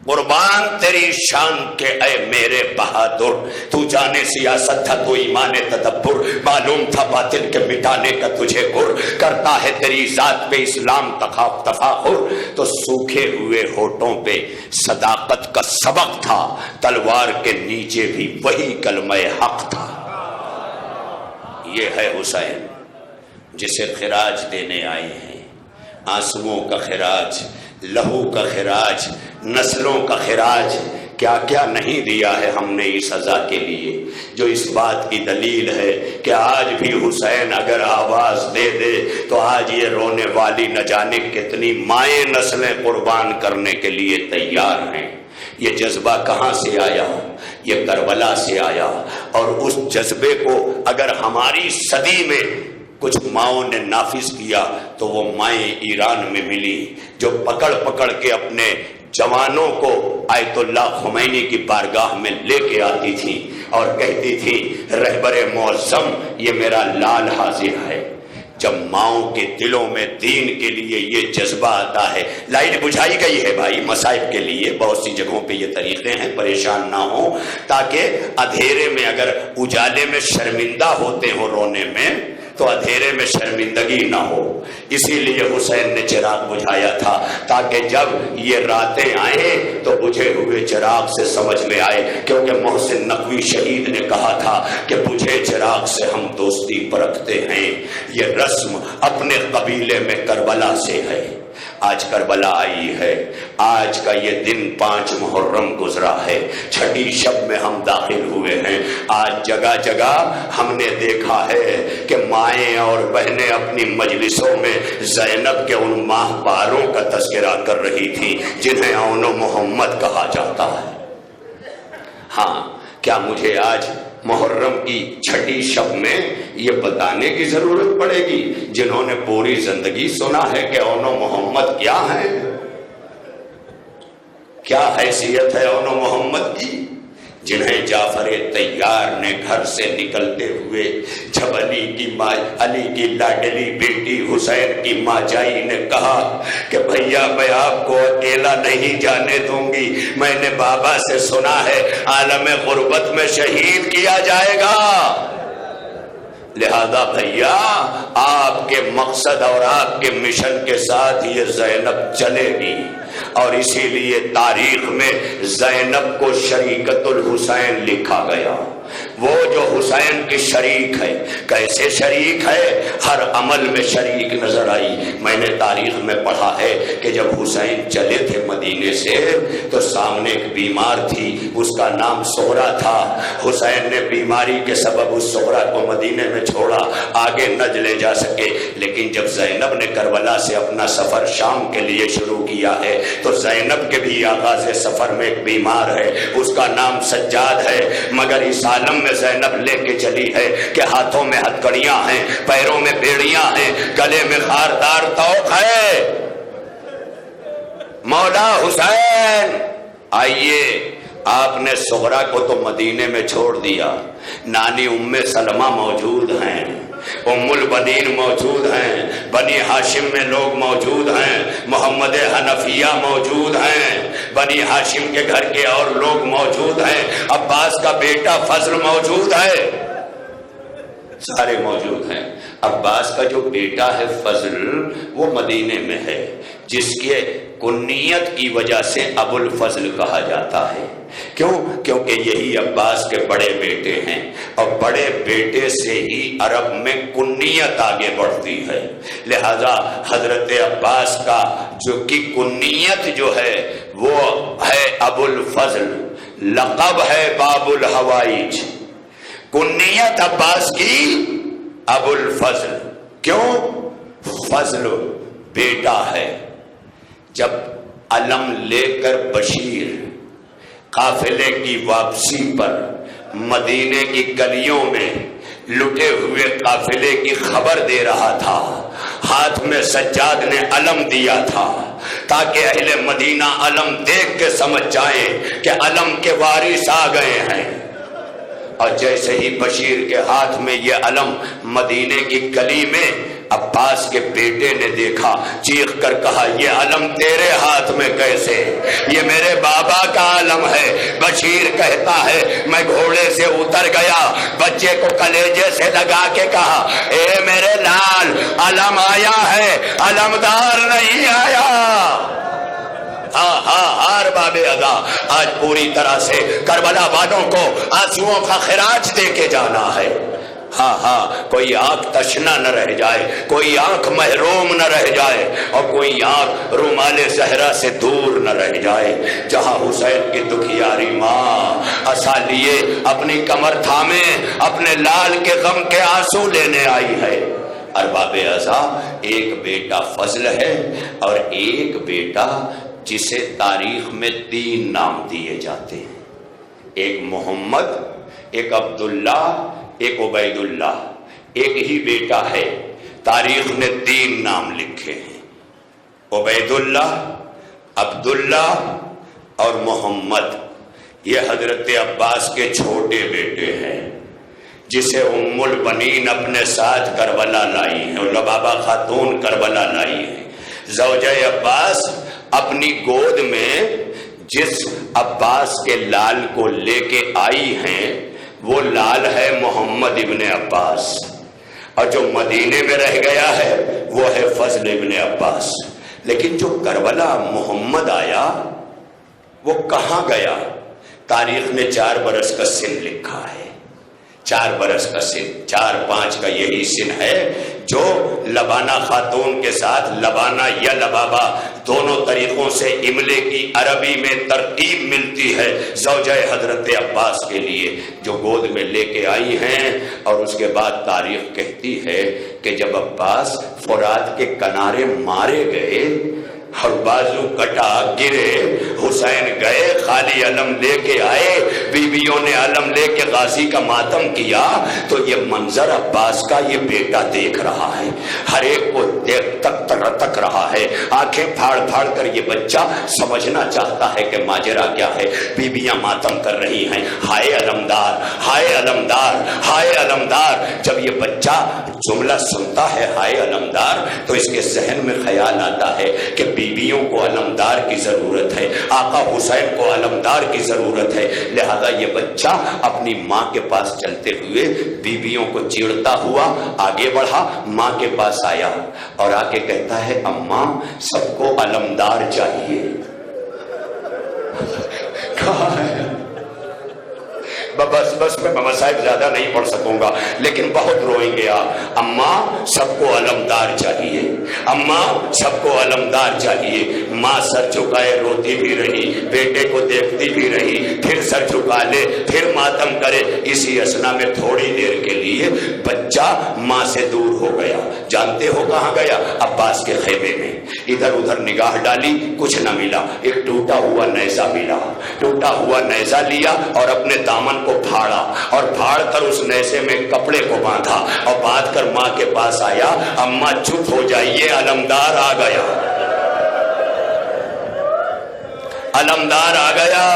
[SPEAKER 1] قربان تیری شان کے اے میرے بہادر، تو جانے سیاست تھا تو ایمان تدبر. معلوم تھا باطل کے مٹانے کا تجھے گر، کرتا ہے تیری ذات پہ اسلام تفاخر. تو سوکھے ہوئے ہونٹوں پہ صداقت کا سبق تھا، تلوار کے نیچے بھی وہی کلمہ حق تھا. یہ ہے حسین جسے خراج دینے آئے ہیں، آنسوؤں کا خراج، لہو کا خراج، نسلوں کا خراج. کیا کیا نہیں دیا ہے ہم نے اس سزا کے لیے، جو اس بات کی دلیل ہے کہ آج بھی حسین اگر آواز دے دے تو آج یہ رونے والی نہ جانے کتنی مائیں نسلیں قربان کرنے کے لیے تیار ہیں. یہ جذبہ کہاں سے آیا؟ یہ کربلا سے آیا. اور اس جذبے کو اگر ہماری صدی میں کچھ ماؤں نے نافذ کیا تو وہ مائیں ایران میں ملی، جو پکڑ پکڑ کے اپنے جوانوں کو آیت اللہ خمینی کی بارگاہ میں لے کے آتی تھی اور کہتی تھی رہبر معظم یہ میرا لال حاضر ہے. جب ماؤں کے دلوں میں دین کے لیے یہ جذبہ آتا ہے. لائٹ بجھائی گئی ہے بھائی مصائب کے لیے، بہت سی جگہوں پہ یہ طریقے ہیں، پریشان نہ ہو، تاکہ اندھیرے میں اگر اجالے میں شرمندہ ہوتے ہو رونے میں تو اندھیرے میں شرمندگی نہ ہو. اسی لیے حسین نے چراغ بجھایا تھا تاکہ جب یہ راتیں آئیں تو بجھے ہوئے چراغ سے سمجھ میں آئے. کیونکہ محسن نقوی شہید نے کہا تھا کہ بجھے چراغ سے ہم دوستی پرکھتے ہیں. یہ رسم اپنے قبیلے میں کربلا سے ہے. آج کربلا آئی ہے، آج کا یہ دن 5 محرم گزرا ہے، چھٹی شب میں ہم داخل ہوئے ہیں. آج جگہ جگہ ہم نے دیکھا ہے کہ مائیں اور بہنیں اپنی مجلسوں میں زینب کے ان ماہ پاروں کا تذکرہ کر رہی تھی جنہیں اون و محمد کہا جاتا ہے. ہاں، کیا مجھے آج محرم کی چھٹی شب میں یہ بتانے کی ضرورت پڑے گی جنہوں نے پوری زندگی سنا ہے کہ اون و محمد کیا ہے، کیا حیثیت ہے اون و محمد کی؟ جنہیں جعفر طیار نے گھر سے نکلتے ہوئے جب علی کی لاڈلی بیٹی حسین کی ماں جائی نے کہا کہ بھیا میں آپ کو اکیلا نہیں جانے دوں گی، میں نے بابا سے سنا ہے عالم غربت میں شہید کیا جائے گا، لہذا بھیا آپ کے مقصد اور آپ کے مشن کے ساتھ یہ زینب چلے گی. اور اسی لیے تاریخ میں زینب کو شریکت الحسین لکھا گیا. وہ جو حسین کی شریک ہے، کیسے شریک ہے؟ ہر عمل میں شریک نظر آئی. میں نے تاریخ میں پڑھا ہے کہ جب حسین چلے تھے مدینے سے تو سامنے ایک بیمار تھی، اس کا نام سغرا تھا. حسین نے بیماری کے سبب اس سغرا کو مدینے میں چھوڑا، آگے نہ لے جا سکے. لیکن جب زینب نے کربلا سے اپنا سفر شام کے لیے شروع کیا ہے تو زینب کے بھی آغاز سفر میں ایک بیمار ہے، اس کا نام سجاد ہے. مگر اس عالم میں زینب لے کے چلی ہے کہ ہاتھوں میں ہتھکڑیاں ہیں، پیروں میں بیڑیاں ہیں، گلے میں خاردار طوق ہے. مولا حسین آئیے. آپ نے سغرا کو تو مدینے میں چھوڑ دیا، نانی ام سلمہ موجود ہیں، ام البنین موجود ہیں، بنی ہاشم میں لوگ موجود ہیں، محمد حنفیہ موجود ہیں، بنی ہاشم کے گھر کے اور لوگ موجود ہیں، عباس کا بیٹا فضل موجود ہے، سارے موجود ہیں. عباس کا جو بیٹا ہے فضل وہ مدینے میں ہے، جس کے کنیت کی وجہ سے ابو الفضل کہا جاتا ہے. کیوں؟ کیونکہ یہی عباس کے بڑے بیٹے ہیں اور بڑے بیٹے سے ہی عرب میں کنیت آگے بڑھتی ہے. لہذا حضرت عباس کا جو کی کنیت جو ہے وہ ہے ابو الفضل، لقب ہے باب الحوائج. کنیت عباس کی ابو الفضل. کیوں؟ فضل بیٹا ہے. جب علم لے کر بشیر قافلے کی واپسی پر مدینے کی گلیوں میں لٹے ہوئے قافلے کی خبر دے رہا تھا، ہاتھ میں سجاد نے علم دیا تھا تاکہ اہل مدینہ علم دیکھ کے سمجھ جائیں کہ علم کے وارث آ گئے ہیں۔ اور جیسے ہی بشیر کے ہاتھ میں یہ علم مدینے کی گلی میں عباس کے بیٹے نے دیکھا، چیخ کر کہا یہ علم تیرے ہاتھ میں کیسے؟ یہ میرے بابا کا علم ہے۔ بشیر کہتا ہے میں گھوڑے سے اتر گیا، بچے کو کلیجے سے لگا کے کہا اے میرے لال علم آیا ہے، علمدار نہیں آیا۔ ہار باب ادا آج پوری طرح سے کربلا والوں کو آنسوؤں کا خراج دے کے جانا ہے۔ کوئی آنکھ تشنا نہ رہ جائے، کوئی آنکھ محروم نہ رہ جائے، اور کوئی آنکھ رومال زہرا سے دور نہ رہ جائے۔ جہاں حسین کی دکھیاری ماں عصا لیے اپنی کمر تھامے اپنے لال کے غم کے آنسو لینے آئی ہے۔ ارباب عزا ایک بیٹا فضل ہے اور ایک بیٹا جسے تاریخ میں 3 نام دیے جاتے ہیں، ایک محمد، ایک عبداللہ، ایک عبید اللہ۔ ایک ہی بیٹا ہے، تاریخ نے 3 نام لکھے ہیں، عبید اللہ، عبداللہ اور محمد۔ یہ حضرت عباس کے چھوٹے بیٹے ہیں جسے ام البنین اپنے ساتھ کربلا لائی ہیں، لبابہ خاتون کربلا لائی ہے۔ زوجہ عباس اپنی گود میں جس عباس کے لال کو لے کے آئی ہیں وہ لال ہے محمد ابن عباس، اور جو مدینے میں رہ گیا ہے وہ ہے فضل ابن عباس۔ لیکن جو کربلا محمد آیا وہ کہاں گیا؟ تاریخ نے 4 برس کا سن لکھا ہے، 4 برس کا سن، 4-5 کا یہی سن ہے جو لبانہ خاتون کے ساتھ لبانہ یا لبابہ دونوں طریقوں سے املے کی عربی میں ترتیب ملتی ہے زوجہ حضرت عباس کے لیے، جو گود میں لے کے آئی ہیں۔ اور اس کے بعد تاریخ کہتی ہے کہ جب عباس فرات کے کنارے مارے گئے اور بازو کٹا گرے، حسین گئے خالی علم لے کے آئے، بیویوں نے علم لے کے غازی کا ماتم کیا، تو یہ منظر عباس کا یہ بیٹا دیکھ رہا ہے، ہر ایک کو دیکھ تک رہا ہے، آنکھیں پھاڑ پھاڑ کر یہ بچہ سمجھنا چاہتا ہے کہ ماجرا کیا ہے۔ بیویاں ماتم کر رہی ہیں، ہائے علمدار، ہائے علمدار، ہائے علمدار۔ جب یہ بچہ جملہ سنتا ہے ہائے علمدار تو اس کے ذہن میں خیال آتا ہے کہ بیویوں کو علمدار کی ضرورت ہے، آقا حسین کو علمدار کی ضرورت ہے، لہذا یہ بچہ اپنی ماں کے پاس چلتے ہوئے بیویوں کو چیڑتا ہوا آگے بڑھا، ماں کے پاس آیا اور آ کے کہتا ہے اماں سب کو علمدار چاہیے۔ کہاں ہے؟ بس میں مسائل زیادہ نہیں پڑھ سکوں گا لیکن بہت روئیں گے آپ۔ اماں سب کو علمدار چاہیے، اماں سب کو علمدار چاہیے۔ ماں سر جھکائے روتی بھی رہی، بیٹے کو دیکھتی بھی رہی، پھر سر جھکا لے، پھر ماتم کرے۔ اسی اسنا میں تھوڑی دیر کے لیے بچہ ماں سے دور ہو گیا۔ جانتے ہو کہاں گیا؟ عباس کے خیمے میں۔ ادھر ادھر نگاہ ڈالی، کچھ نہ ملا، ایک ٹوٹا ہوا نیزہ ملا، ٹوٹا ہوا نیزہ لیا اور اپنے دامن کو پھاڑا اور پھاڑ کر اس نیزے میں کپڑے کو باندھا اور باندھ کر ماں کے پاس آیا۔ اماں چپ ہو جائیے، علمدار آ گیا، علمدار آ گیا۔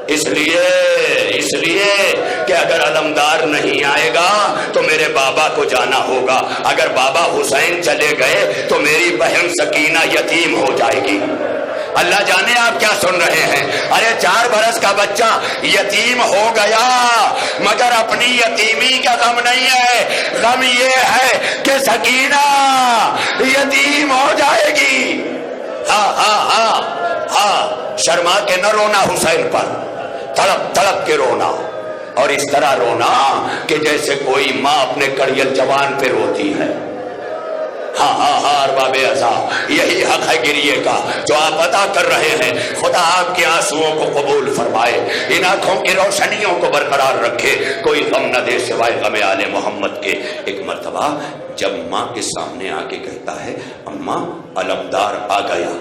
[SPEAKER 1] اس لیے کہ اگر علمدار نہیں آئے گا تو میرے بابا کو جانا ہوگا، اگر بابا حسین چلے گئے تو میری بہن سکینہ یتیم ہو جائے گی۔ اللہ جانے آپ کیا سن رہے ہیں؟ ارے 4 برس کا بچہ یتیم ہو گیا، مگر اپنی یتیمی کا غم نہیں ہے، غم یہ ہے کہ سکینہ یتیم ہو جائے گی۔ شرما کے نہ رونا حسین پر، تڑپ تڑپ کے رونا، اور اس طرح رونا کہ جیسے کوئی ماں اپنے کڑیل جوان پہ روتی ہے۔ ارباب عزا یہی حق ہے گریے کا جو آپ ادا کر رہے ہیں۔ خدا آپ کے آنسوؤں کو قبول فرمائے، ان آنکھوں کی روشنیوں کو برقرار رکھے، کوئی غم نہ دے سوائے غم آل محمد کے۔ ایک مرتبہ جب ماں کے سامنے آ کے کہتا ہے اماں علمدار آ گیا،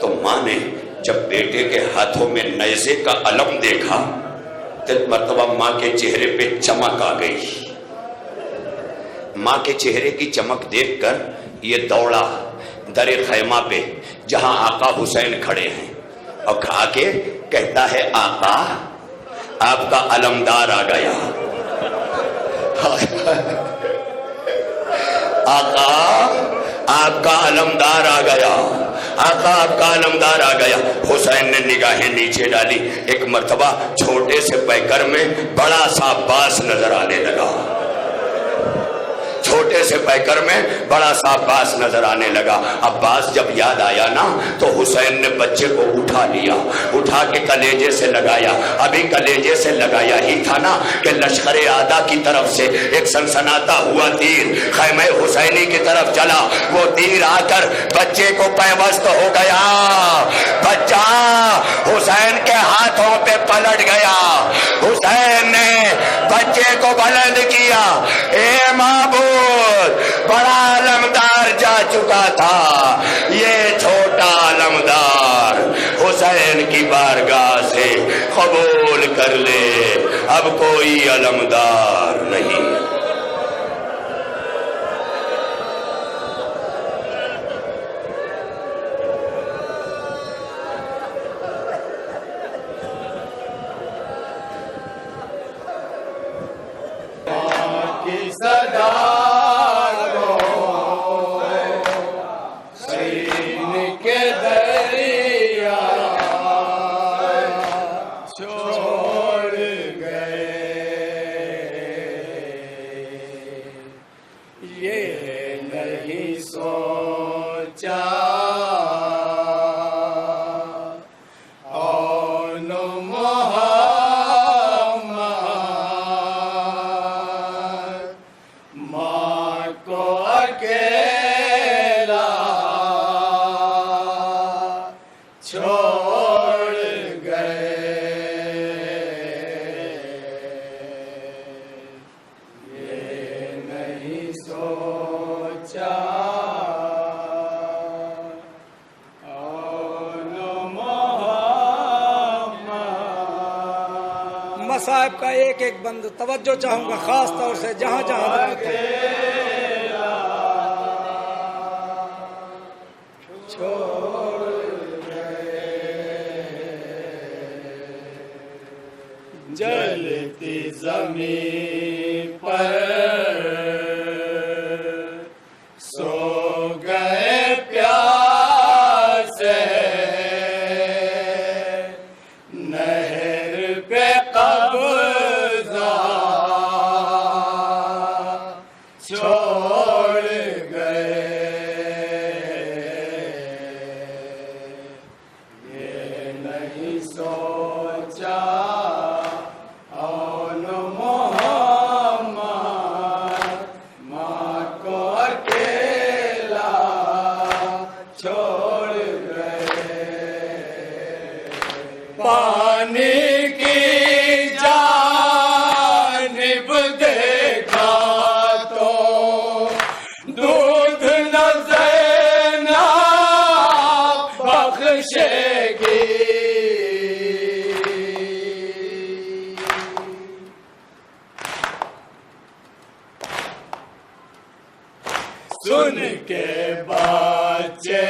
[SPEAKER 1] تو ماں نے جب بیٹے کے ہاتھوں میں نیزے کا علم دیکھا ایک مرتبہ ماں کے چہرے پہ چمک آ گئی. ماں کے چہرے کی چمک دیکھ کر یہ دوڑا در خیمہ پہ جہاں آقا حسین کھڑے ہیں اور کھا کے کہتا ہے آقا آپ کا علمدار آ گیا. آقا آپ کا علمدار آ گیا. آقا آپ کا علمدار آ گیا. حسین نے نگاہیں نیچے ڈالی. ایک مرتبہ چھوٹے سے پیکر میں بڑا سا عباس نظر آنے لگا. چھوٹے سے پیکر میں بڑا سا عباس نظر آنے لگا. عباس جب یاد آیا نا تو حسین نے بچے کو اٹھا لیا, اٹھا کے کلیجے سے لگایا. ابھی کلیجے سے لگایا ہی تھا نا کہ لشکر اعداء کی طرف سے ایک سنسناتا ہوا تیر خیمہ حسینی کی طرف چلا. وہ تیر آ کر بچے کو پیوست ہو گیا. بچہ حسین کے ہاتھوں پہ پلٹ گیا. حسین نے بچے کو بلند کیا. اے معبود, بڑا علمدار جا چکا تھا, یہ چھوٹا علمدار حسین کی بارگاہ سے قبول کر لے. اب کوئی علمدار نہیں.
[SPEAKER 2] صاحب کا ایک ایک بند توجہ چاہوں گا خاص طور سے جہاں جہاں
[SPEAKER 3] جلتی زمین پر سو گئے پیاسے نہر پہ قبضہ چھوڑ گئے یہ نہیں سوچا پانی کی جانب دیکھا تو دودھ نظر نہ بخشے گی سن کے بچے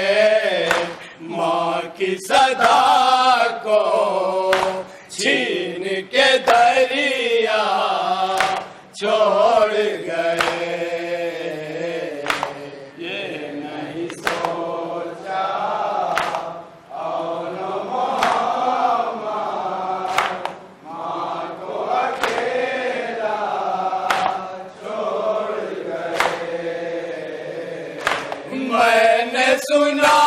[SPEAKER 3] ماں کی صدا کو چھین کے دریا چھوڑ گئے یہ نہیں سوچا اور محمد ماں کو اکیلا چھوڑ گئے میں نے سنا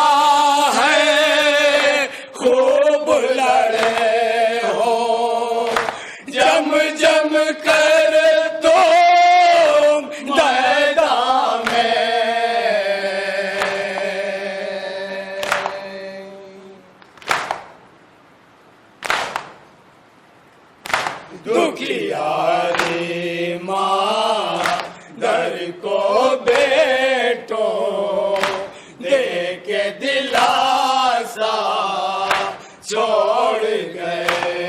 [SPEAKER 3] دکھیاری ماں در کو بیٹوں دے کے دلاسا چھوڑ گئے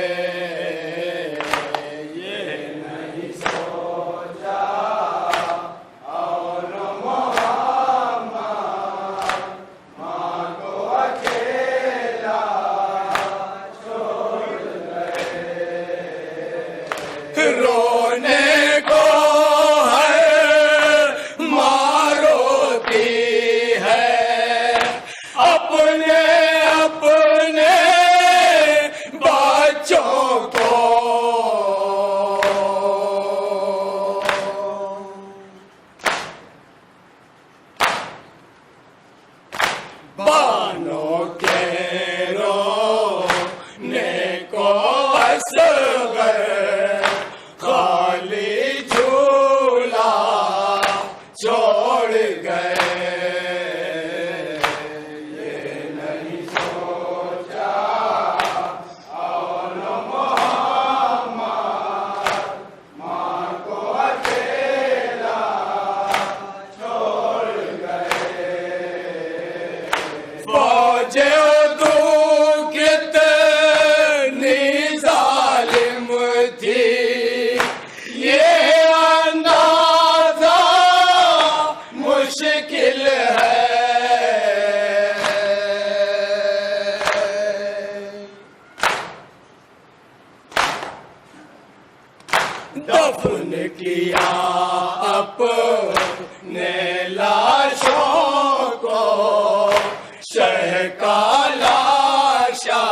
[SPEAKER 3] اپنے اپنے بچوں کو بانوں کے رونے کو اصغر خالی جھولا چھوڑ گئے دفن کیا اپنے لاشوں کو شہ کا لاشا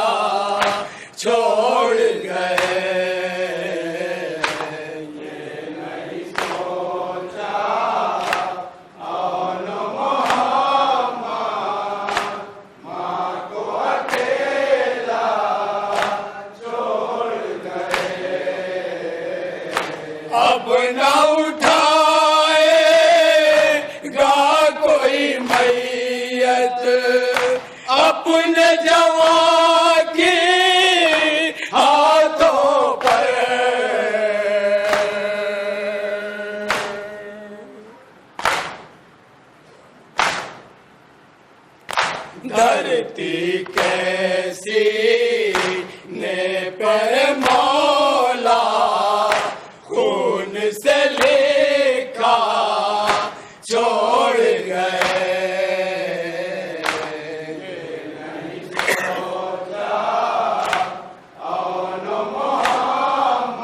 [SPEAKER 3] چھوڑ گئے یہ نہیں سوچا اور محمد ماں کو اکیلا چھوڑ گئے اب نہ اٹھائے گا کوئی میت اپنے جوان کی ہاتھوں پر دھرتی کیسی نے پر مولا خون سے لکھا چھوڑ گئے نہیں سوچا اور محمد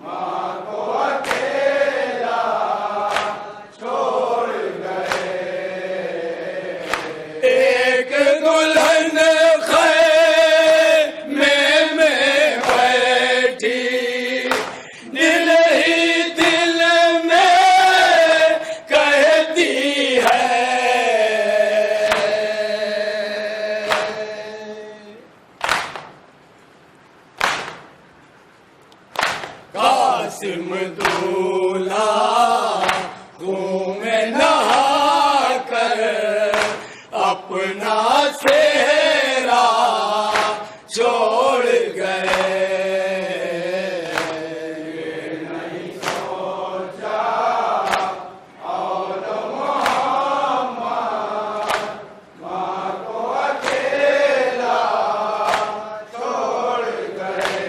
[SPEAKER 3] ماں کو اکیلا چھوڑ گئے ایک دلہن خیمے میں بیٹھی دل ہی دل میں کہتی ہے قاسم دولہا خون میں نہا کر اپنا چہرہ چھوڑ گئے نہیں سوچا اور محمد ماں کو اکیلا چھوڑ گئے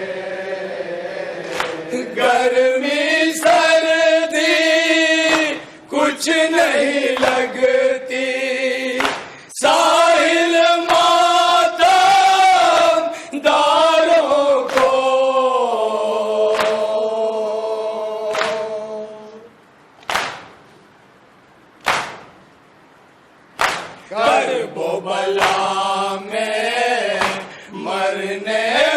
[SPEAKER 3] گرمی سردی کچھ نہیں لگتی ساحل ماتم داروں کو کرب و بلا میں مرنے